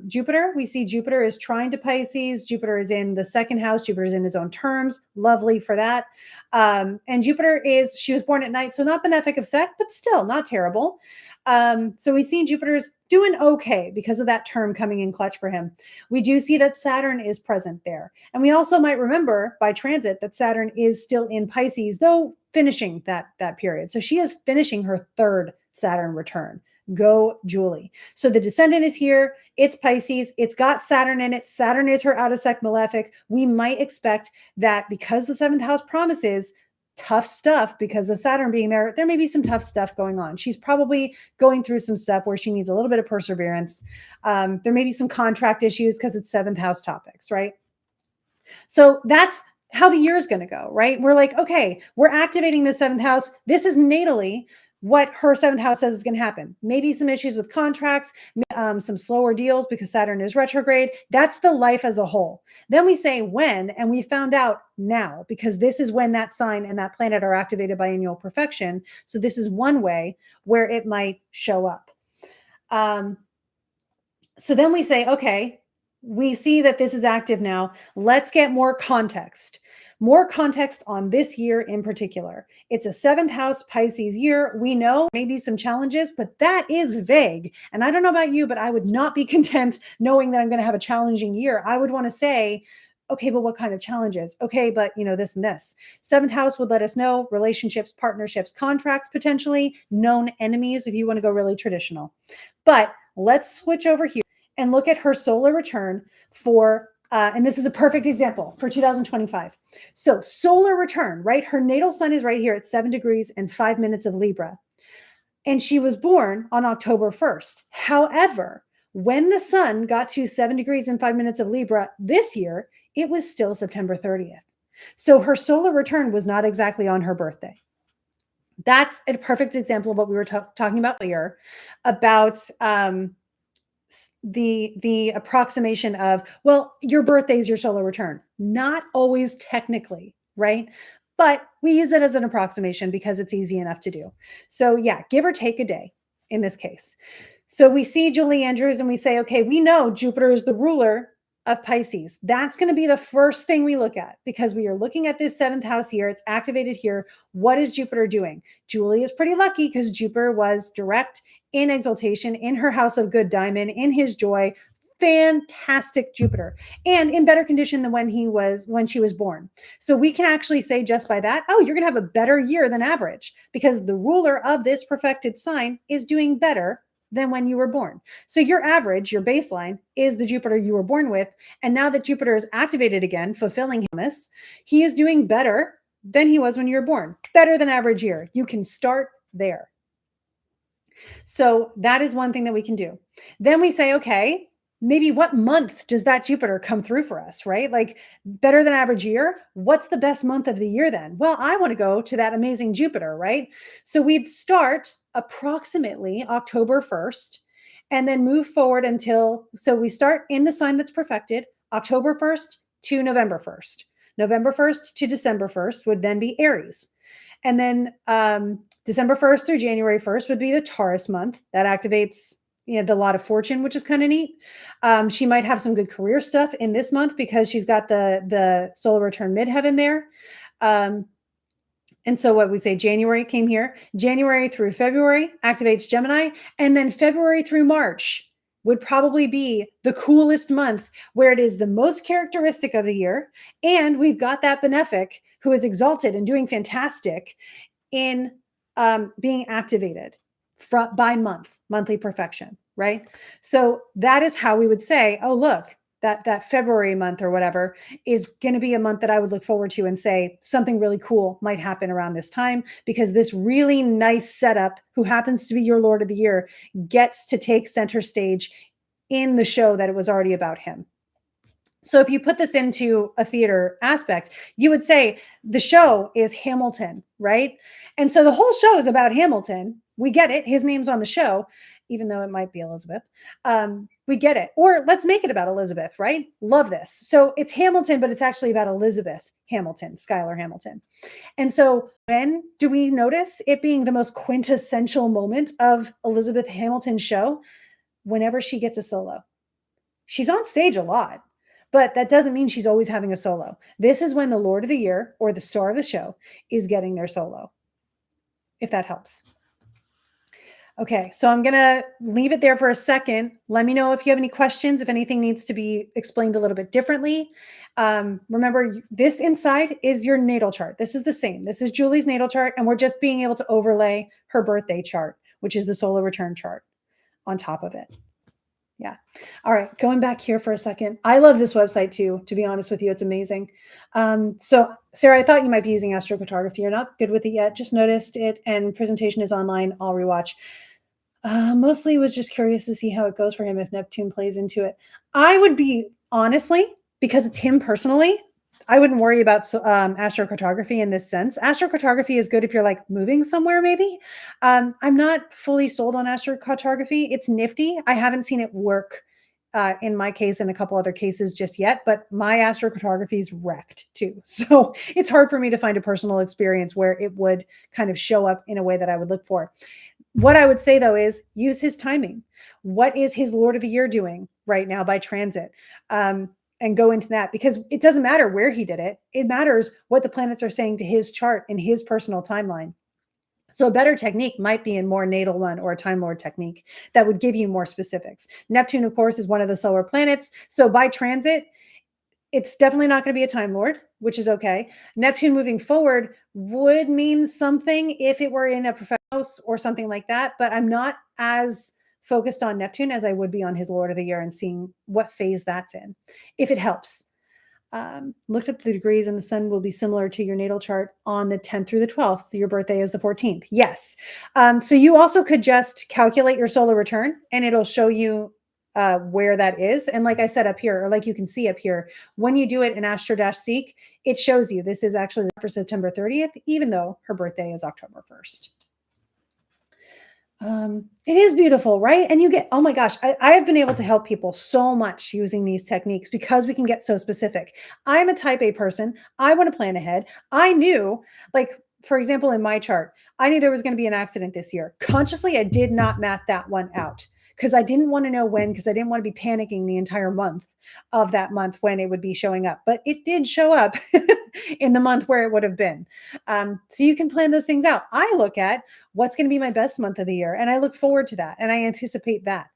Jupiter. We see Jupiter is trine to Pisces. Jupiter is in the 2nd house. Jupiter is in his own terms. Lovely for that. And Jupiter she was born at night, so not benefic of sect, but still not terrible. So we see Jupiter's doing okay because of that term coming in clutch for him. We do see that Saturn is present there. And we also might remember by transit that Saturn is still in Pisces, though finishing that period. So she is finishing her 3rd Saturn return. Go Julie. So the descendant is here. It's Pisces. It's got Saturn in it. Saturn is her out of sect malefic. We might expect that because the 7th house promises tough stuff because of Saturn being there. There may be some tough stuff going on. She's probably going through some stuff where she needs a little bit of perseverance. There may be some contract issues because it's seventh house topics, right? So that's how the year is going to go, right? We're like, okay, we're activating the seventh house. This is natally what her seventh house says is going to happen. Maybe some issues with contracts, some slower deals because Saturn is retrograde. That's the life as a whole. Then we say when, and we found out now because this is when that sign and that planet are activated by annual perfection. So this is one way where it might show up. So then we say, okay, we see that this is active now. Let's get more context. More context on this year in particular. It's a seventh house Pisces year. We know maybe some challenges, but that is vague. And I don't know about you, but I would not be content knowing that I'm going to have a challenging year. I would want to say, okay, but what kind of challenges? Okay, but this and this. Seventh house would let us know relationships, partnerships, contracts, potentially known enemies if you want to go really traditional. But let's switch over here and look at her solar return for, and this is a perfect example for 2025. So solar return, right? Her natal sun is right here at 7 degrees and 5 minutes of Libra. And she was born on October 1st. However, when the sun got to 7 degrees and 5 minutes of Libra this year, it was still September 30th. So her solar return was not exactly on her birthday. That's a perfect example of what we were talking about earlier about the approximation of, well, your birthday is your solar return. Not always technically, right? But we use it as an approximation because it's easy enough to do. So yeah, give or take a day in this case. So we see Julie Andrews and we say, okay, we know Jupiter is the ruler of Pisces. That's going to be the first thing we look at because we are looking at this seventh house here. It's activated here. What is Jupiter doing? Julie is pretty lucky because Jupiter was direct in exaltation in her house of good diamond, in his joy. Fantastic Jupiter, and in better condition than when she was born. So we can actually say just by that, oh, you're going to have a better year than average because the ruler of this perfected sign is doing better than when you were born. So your average, your baseline, is the Jupiter you were born with. And now that Jupiter is activated again, fulfilling Hermes, he is doing better than he was when you were born. Better than average year. You can start there. So that is one thing that we can do. Then we say, okay, maybe what month does that Jupiter come through for us, right? Like better than average year. What's the best month of the year then? Well, I want to go to that amazing Jupiter, right? So we'd start approximately October 1st and then move forward so we start in the sign that's perfected, October 1st to November 1st. November 1st to December 1st would then be Aries. And then December 1st through January 1st would be the Taurus month. That activates the lot of fortune, which is kind of neat. She might have some good career stuff in this month because she's got the solar return midheaven there. And so what we say, January came here. January through February activates Gemini. And then February through March would probably be the coolest month where it is the most characteristic of the year. And we've got that benefic who is exalted and doing fantastic in being activated by monthly perfection, right? So that is how we would say, oh, look, that February month or whatever is going to be a month that I would look forward to and say something really cool might happen around this time because this really nice setup, who happens to be your Lord of the Year, gets to take center stage in the show that it was already about him. So if you put this into a theater aspect, you would say the show is Hamilton, right? And so the whole show is about Hamilton. We get it. His name's on the show, even though it might be Elizabeth. We get it. Or let's make it about Elizabeth, right? Love this. So it's Hamilton, but it's actually about Elizabeth Hamilton, Schuyler Hamilton. And so when do we notice it being the most quintessential moment of Elizabeth Hamilton's show? Whenever she gets a solo. She's on stage a lot, but that doesn't mean she's always having a solo. This is when the Lord of the Year or the star of the show is getting their solo, if that helps. Okay, so I'm going to leave it there for a second. Let me know if you have any questions, if anything needs to be explained a little bit differently. Remember, this inside is your natal chart. This is the same. This is Julie's natal chart, and we're just being able to overlay her birthday chart, which is the solar return chart on top of it. Yeah. All right. Going back here for a second. I love this website too, to be honest with you. It's amazing. So, Sarah, I thought you might be using astrocartography. You're not good with it yet. Just noticed it, and presentation is online. I'll rewatch. Mostly was just curious to see how it goes for him if Neptune plays into it. I would be honestly, because it's him personally, I wouldn't worry about astrocartography in this sense. Astrocartography is good if you're like moving somewhere, maybe. I'm not fully sold on astrocartography. It's nifty. I haven't seen it work in my case and a couple other cases just yet, but my astrocartography is wrecked too. So it's hard for me to find a personal experience where it would kind of show up in a way that I would look for. What I would say though is use his timing. What is his Lord of the Year doing right now by transit? And go into that because it doesn't matter where he did it. It matters what the planets are saying to his chart in his personal timeline. So a better technique might be in more natal one or a Time Lord technique that would give you more specifics. Neptune, of course, is one of the solar planets. So by transit, it's definitely not going to be a Time Lord, which is okay. Neptune moving forward would mean something if it were in a professional house or something like that, but I'm not as focused on Neptune as I would be on his Lord of the Year and seeing what phase that's in, if it helps. Looked up the degrees, and the sun will be similar to your natal chart on the 10th through the 12th. Your birthday is the 14th. Yes. So you also could just calculate your solar return, and it'll show you where that is. And like I said up here, or like you can see up here, when you do it in Astro-Seek, it shows you this is actually for September 30th, even though her birthday is October 1st. It is beautiful, right? And you get, oh my gosh, I have been able to help people so much using these techniques because we can get so specific. I'm a type A person. I want to plan ahead. I knew, like, for example, in my chart, I knew there was going to be an accident this year. Consciously, I did not math that one out because I didn't want to know when, because I didn't want to be panicking the entire month of that month when it would be showing up. But it did show up in the month where it would have been. So you can plan those things out. I look at what's going to be my best month of the year, and I look forward to that, and I anticipate that.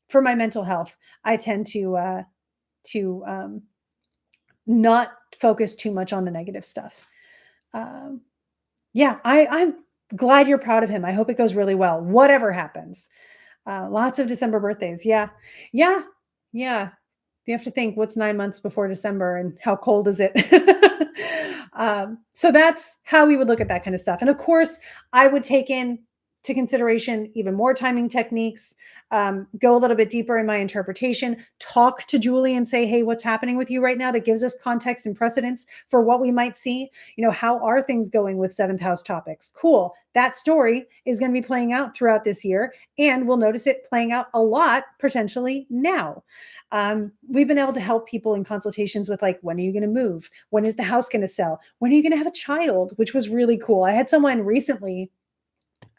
For my mental health, I tend to not focus too much on the negative stuff. Um, yeah, I'm glad you're proud of him. I hope it goes really well, whatever happens. Lots of December birthdays. Yeah. Yeah. Yeah. You have to think what's 9 months before December and how cold is it? So that's how we would look at that kind of stuff. And of course, I would take in to consideration even more timing techniques, go a little bit deeper in my interpretation, talk to Julie and say, hey, what's happening with you right now that gives us context and precedence for what we might see? You know, how are things going with seventh house topics? Cool. That story is going to be playing out throughout this year, and we'll notice it playing out a lot potentially now. We've been able to help people in consultations with like, when are you going to move? When is the house going to sell? When are you going to have a child? Which was really cool. I had someone recently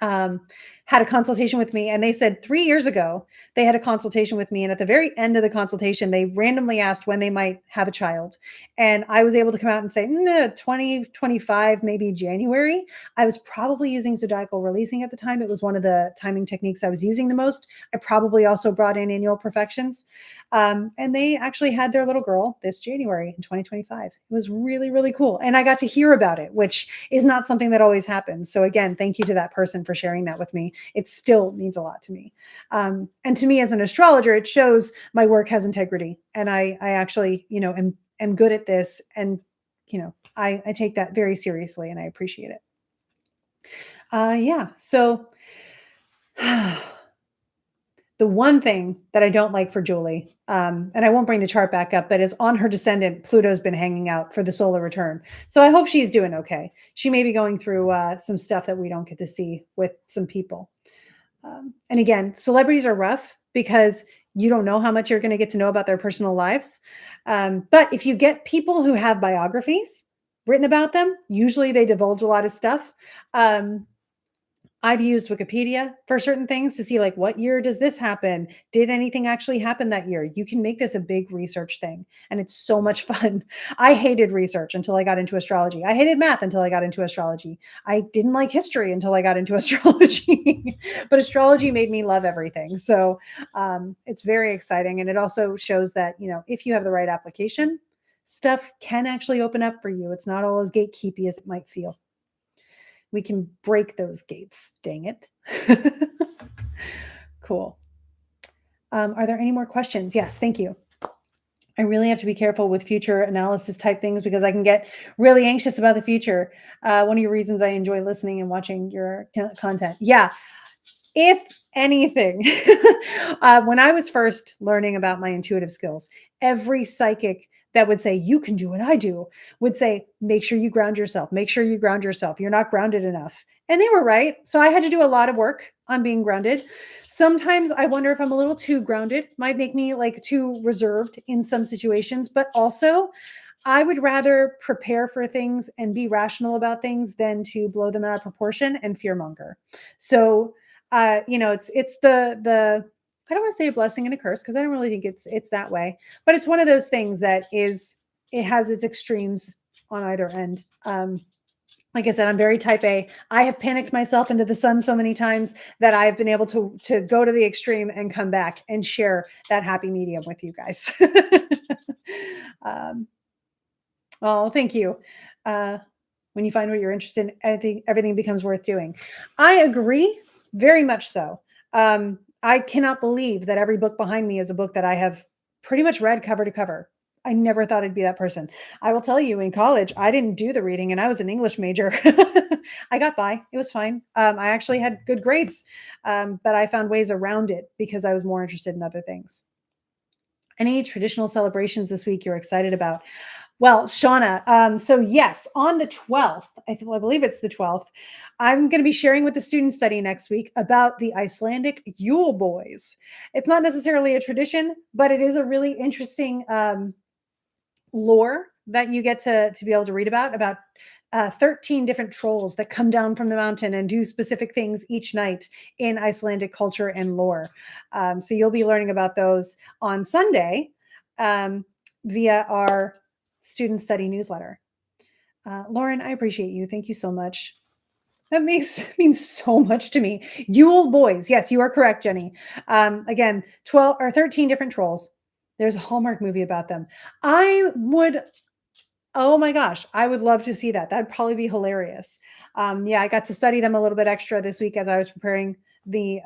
um, had a consultation with me, and they said 3 years ago they had a consultation with me, and at the very end of the consultation they randomly asked when they might have a child, and I was able to come out and say 2025, maybe January. I was probably using zodiacal releasing at the time. It was one of the timing techniques I was using the most. I probably also brought in annual perfections, and they actually had their little girl this January in 2025. It was really, really cool, and I got to hear about it, which is not something that always happens. So again, thank you to that person for sharing that with me. It still means a lot to me. And to me as an astrologer, it shows my work has integrity, and I actually, am good at this. And, I take that very seriously, and I appreciate it. Yeah. So the one thing that I don't like for Julie, and I won't bring the chart back up, but is on her descendant, Pluto's been hanging out for the solar return. So I hope she's doing okay. She may be going through some stuff that we don't get to see with some people. And again, celebrities are rough because you don't know how much you're going to get to know about their personal lives. But if you get people who have biographies written about them, usually they divulge a lot of stuff. I've used Wikipedia for certain things to see like, what year does this happen? Did anything actually happen that year? You can make this a big research thing, and it's so much fun. I hated research until I got into astrology. I hated math until I got into astrology. I didn't like history until I got into astrology, but astrology made me love everything. So it's very exciting. And it also shows that, if you have the right application, stuff can actually open up for you. It's not all as gatekeepy as it might feel. We can break those gates. Dang it. Cool. Are there any more questions? Yes, thank you. I really have to be careful with future analysis type things because I can get really anxious about the future. One of your reasons I enjoy listening and watching your content. Yeah, if anything, when I was first learning about my intuitive skills, every psychic that would say, you can do what I do, would say, make sure you ground yourself. Make sure you ground yourself. You're not grounded enough. And they were right. So I had to do a lot of work on being grounded. Sometimes I wonder if I'm a little too grounded, might make me like too reserved in some situations, but also I would rather prepare for things and be rational about things than to blow them out of proportion and fearmonger. So it's the I don't want to say a blessing and a curse because I don't really think it's that way, but it's one of those things that is it has its extremes on either end. Like I said, I'm very type A. I have panicked myself into the sun so many times that I've been able to go to the extreme and come back and share that happy medium with you guys. um, oh, thank you. When you find what you're interested in, I think everything becomes worth doing. I agree, very much so. I cannot believe that every book behind me is a book that I have pretty much read cover to cover. I never thought I'd be that person. I will tell you, in college, I didn't do the reading, and I was an English major. I got by; it was fine. I actually had good grades, but I found ways around it because I was more interested in other things. Any traditional celebrations this week you're excited about? Well, Shauna, so yes, on the 12th, I believe it's the 12th, I'm going to be sharing with the student study next week about the Icelandic Yule Boys. It's not necessarily a tradition, but it is a really interesting lore that you get to be able to read about 13 different trolls that come down from the mountain and do specific things each night in Icelandic culture and lore. So you'll be learning about those on Sunday via our student study newsletter. Lauren, I appreciate you. Thank you so much. That means so much to me. Yule Boys. Yes, you are correct, Jenny. Again, 12 or 13 different trolls. There's a Hallmark movie about them. Oh my gosh, I would love to see that. That'd probably be hilarious. Yeah, I got to study them a little bit extra this week as I was preparing the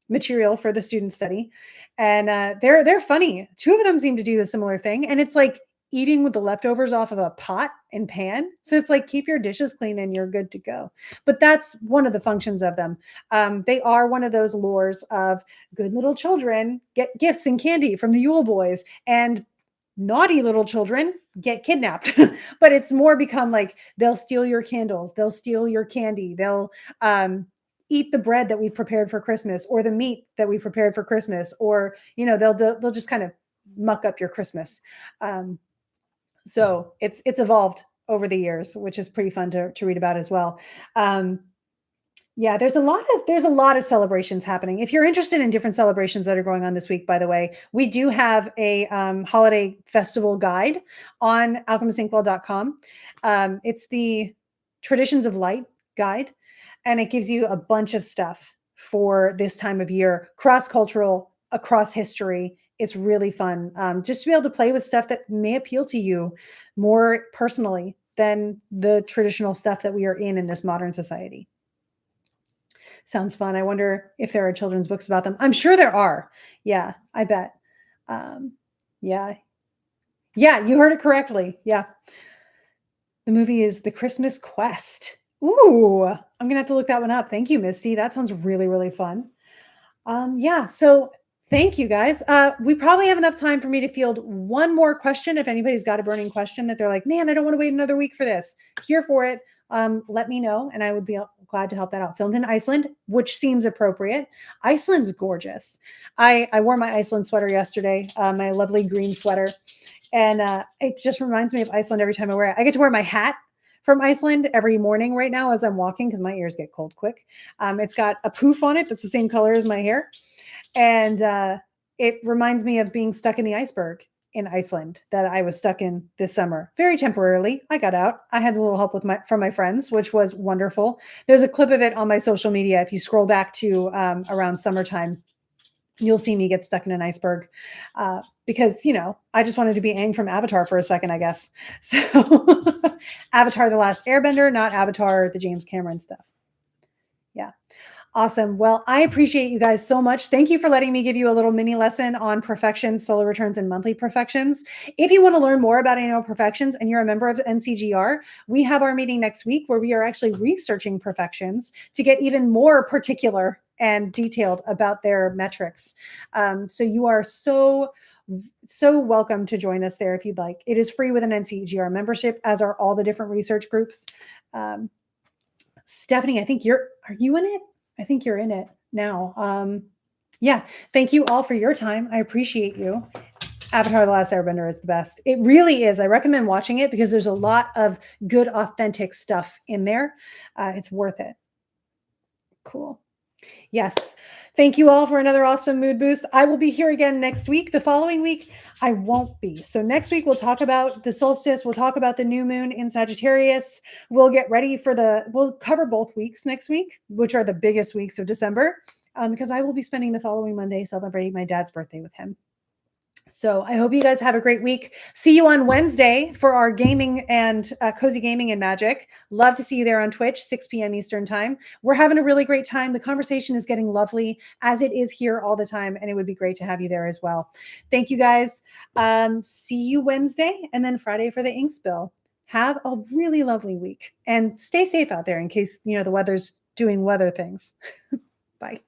material for the student study, and they're funny. Two of them seem to do a similar thing, and it's like eating with the leftovers off of a pot and pan. So it's like keep your dishes clean and you're good to go. But that's one of the functions of them. They are one of those lures of good little children get gifts and candy from the Yule Boys, and naughty little children get kidnapped. But it's more become like they'll steal your candles, they'll steal your candy, they'll eat the bread that we've prepared for Christmas or the meat that we prepared for Christmas, or they'll just kind of muck up your Christmas. So it's evolved over the years, which is pretty fun to read about as well. Yeah, there's a lot of celebrations happening. If you're interested in different celebrations that are going on this week, by the way, we do have a holiday festival guide on alchemistinkwell.com. It's the Traditions of Light guide, and it gives you a bunch of stuff for this time of year, cross-cultural, across history. It's really fun just to be able to play with stuff that may appeal to you more personally than the traditional stuff that we are in this modern society. Sounds fun. I wonder if there are children's books about them. I'm sure there are. Yeah, I bet. Yeah. Yeah, you heard it correctly. Yeah. The movie is The Christmas Quest. Ooh, I'm gonna have to look that one up. Thank you, Misty. That sounds really, really fun. Yeah, so thank you guys. We probably have enough time for me to field one more question. If anybody's got a burning question that they're like, man, I don't want to wait another week for this. Here for it. Let me know, and I would be glad to help that out. Filmed in Iceland, which seems appropriate. Iceland's gorgeous. I wore my Iceland sweater yesterday, my lovely green sweater, and it just reminds me of Iceland every time I wear it. I get to wear my hat from Iceland every morning right now as I'm walking because my ears get cold quick. It's got a poof on it that's the same color as my hair, and it reminds me of being stuck in the iceberg in Iceland that I was stuck in this summer. Very temporarily. I got out. I had a little help from my friends, which was wonderful. There's a clip of it on my social media. If you scroll back to around summertime, you'll see me get stuck in an iceberg because, I just wanted to be Aang from Avatar for a second, I guess. So Avatar, The Last Airbender, not Avatar, the James Cameron stuff. Yeah. Awesome. Well, I appreciate you guys so much. Thank you for letting me give you a little mini lesson on perfections, solar returns, and monthly perfections. If you want to learn more about annual perfections and you're a member of NCGR, we have our meeting next week where we are actually researching perfections to get even more particular and detailed about their metrics. So you are so welcome to join us there if you'd like. It is free with an NCGR membership, as are all the different research groups. Stephanie, are you in it? I think you're in it now. Yeah, thank you all for your time. I appreciate you. Avatar: The Last Airbender is the best. It really is. I recommend watching it because there's a lot of good, authentic stuff in there. It's worth it. Cool. Yes. Thank you all for another awesome mood boost. I will be here again next week. The following week, I won't be. So next week, we'll talk about the solstice. We'll talk about the new moon in Sagittarius. We'll get ready we'll cover both weeks next week, which are the biggest weeks of December, because I will be spending the following Monday celebrating my dad's birthday with him. So I hope you guys have a great week. See you on Wednesday for our gaming and cozy gaming and magic. Love to see you there on Twitch, 6 p.m. Eastern time. We're having a really great time. The conversation is getting lovely as it is here all the time. And it would be great to have you there as well. Thank you guys. See you Wednesday and then Friday for the ink spill. Have a really lovely week and stay safe out there in case, the weather's doing weather things. Bye.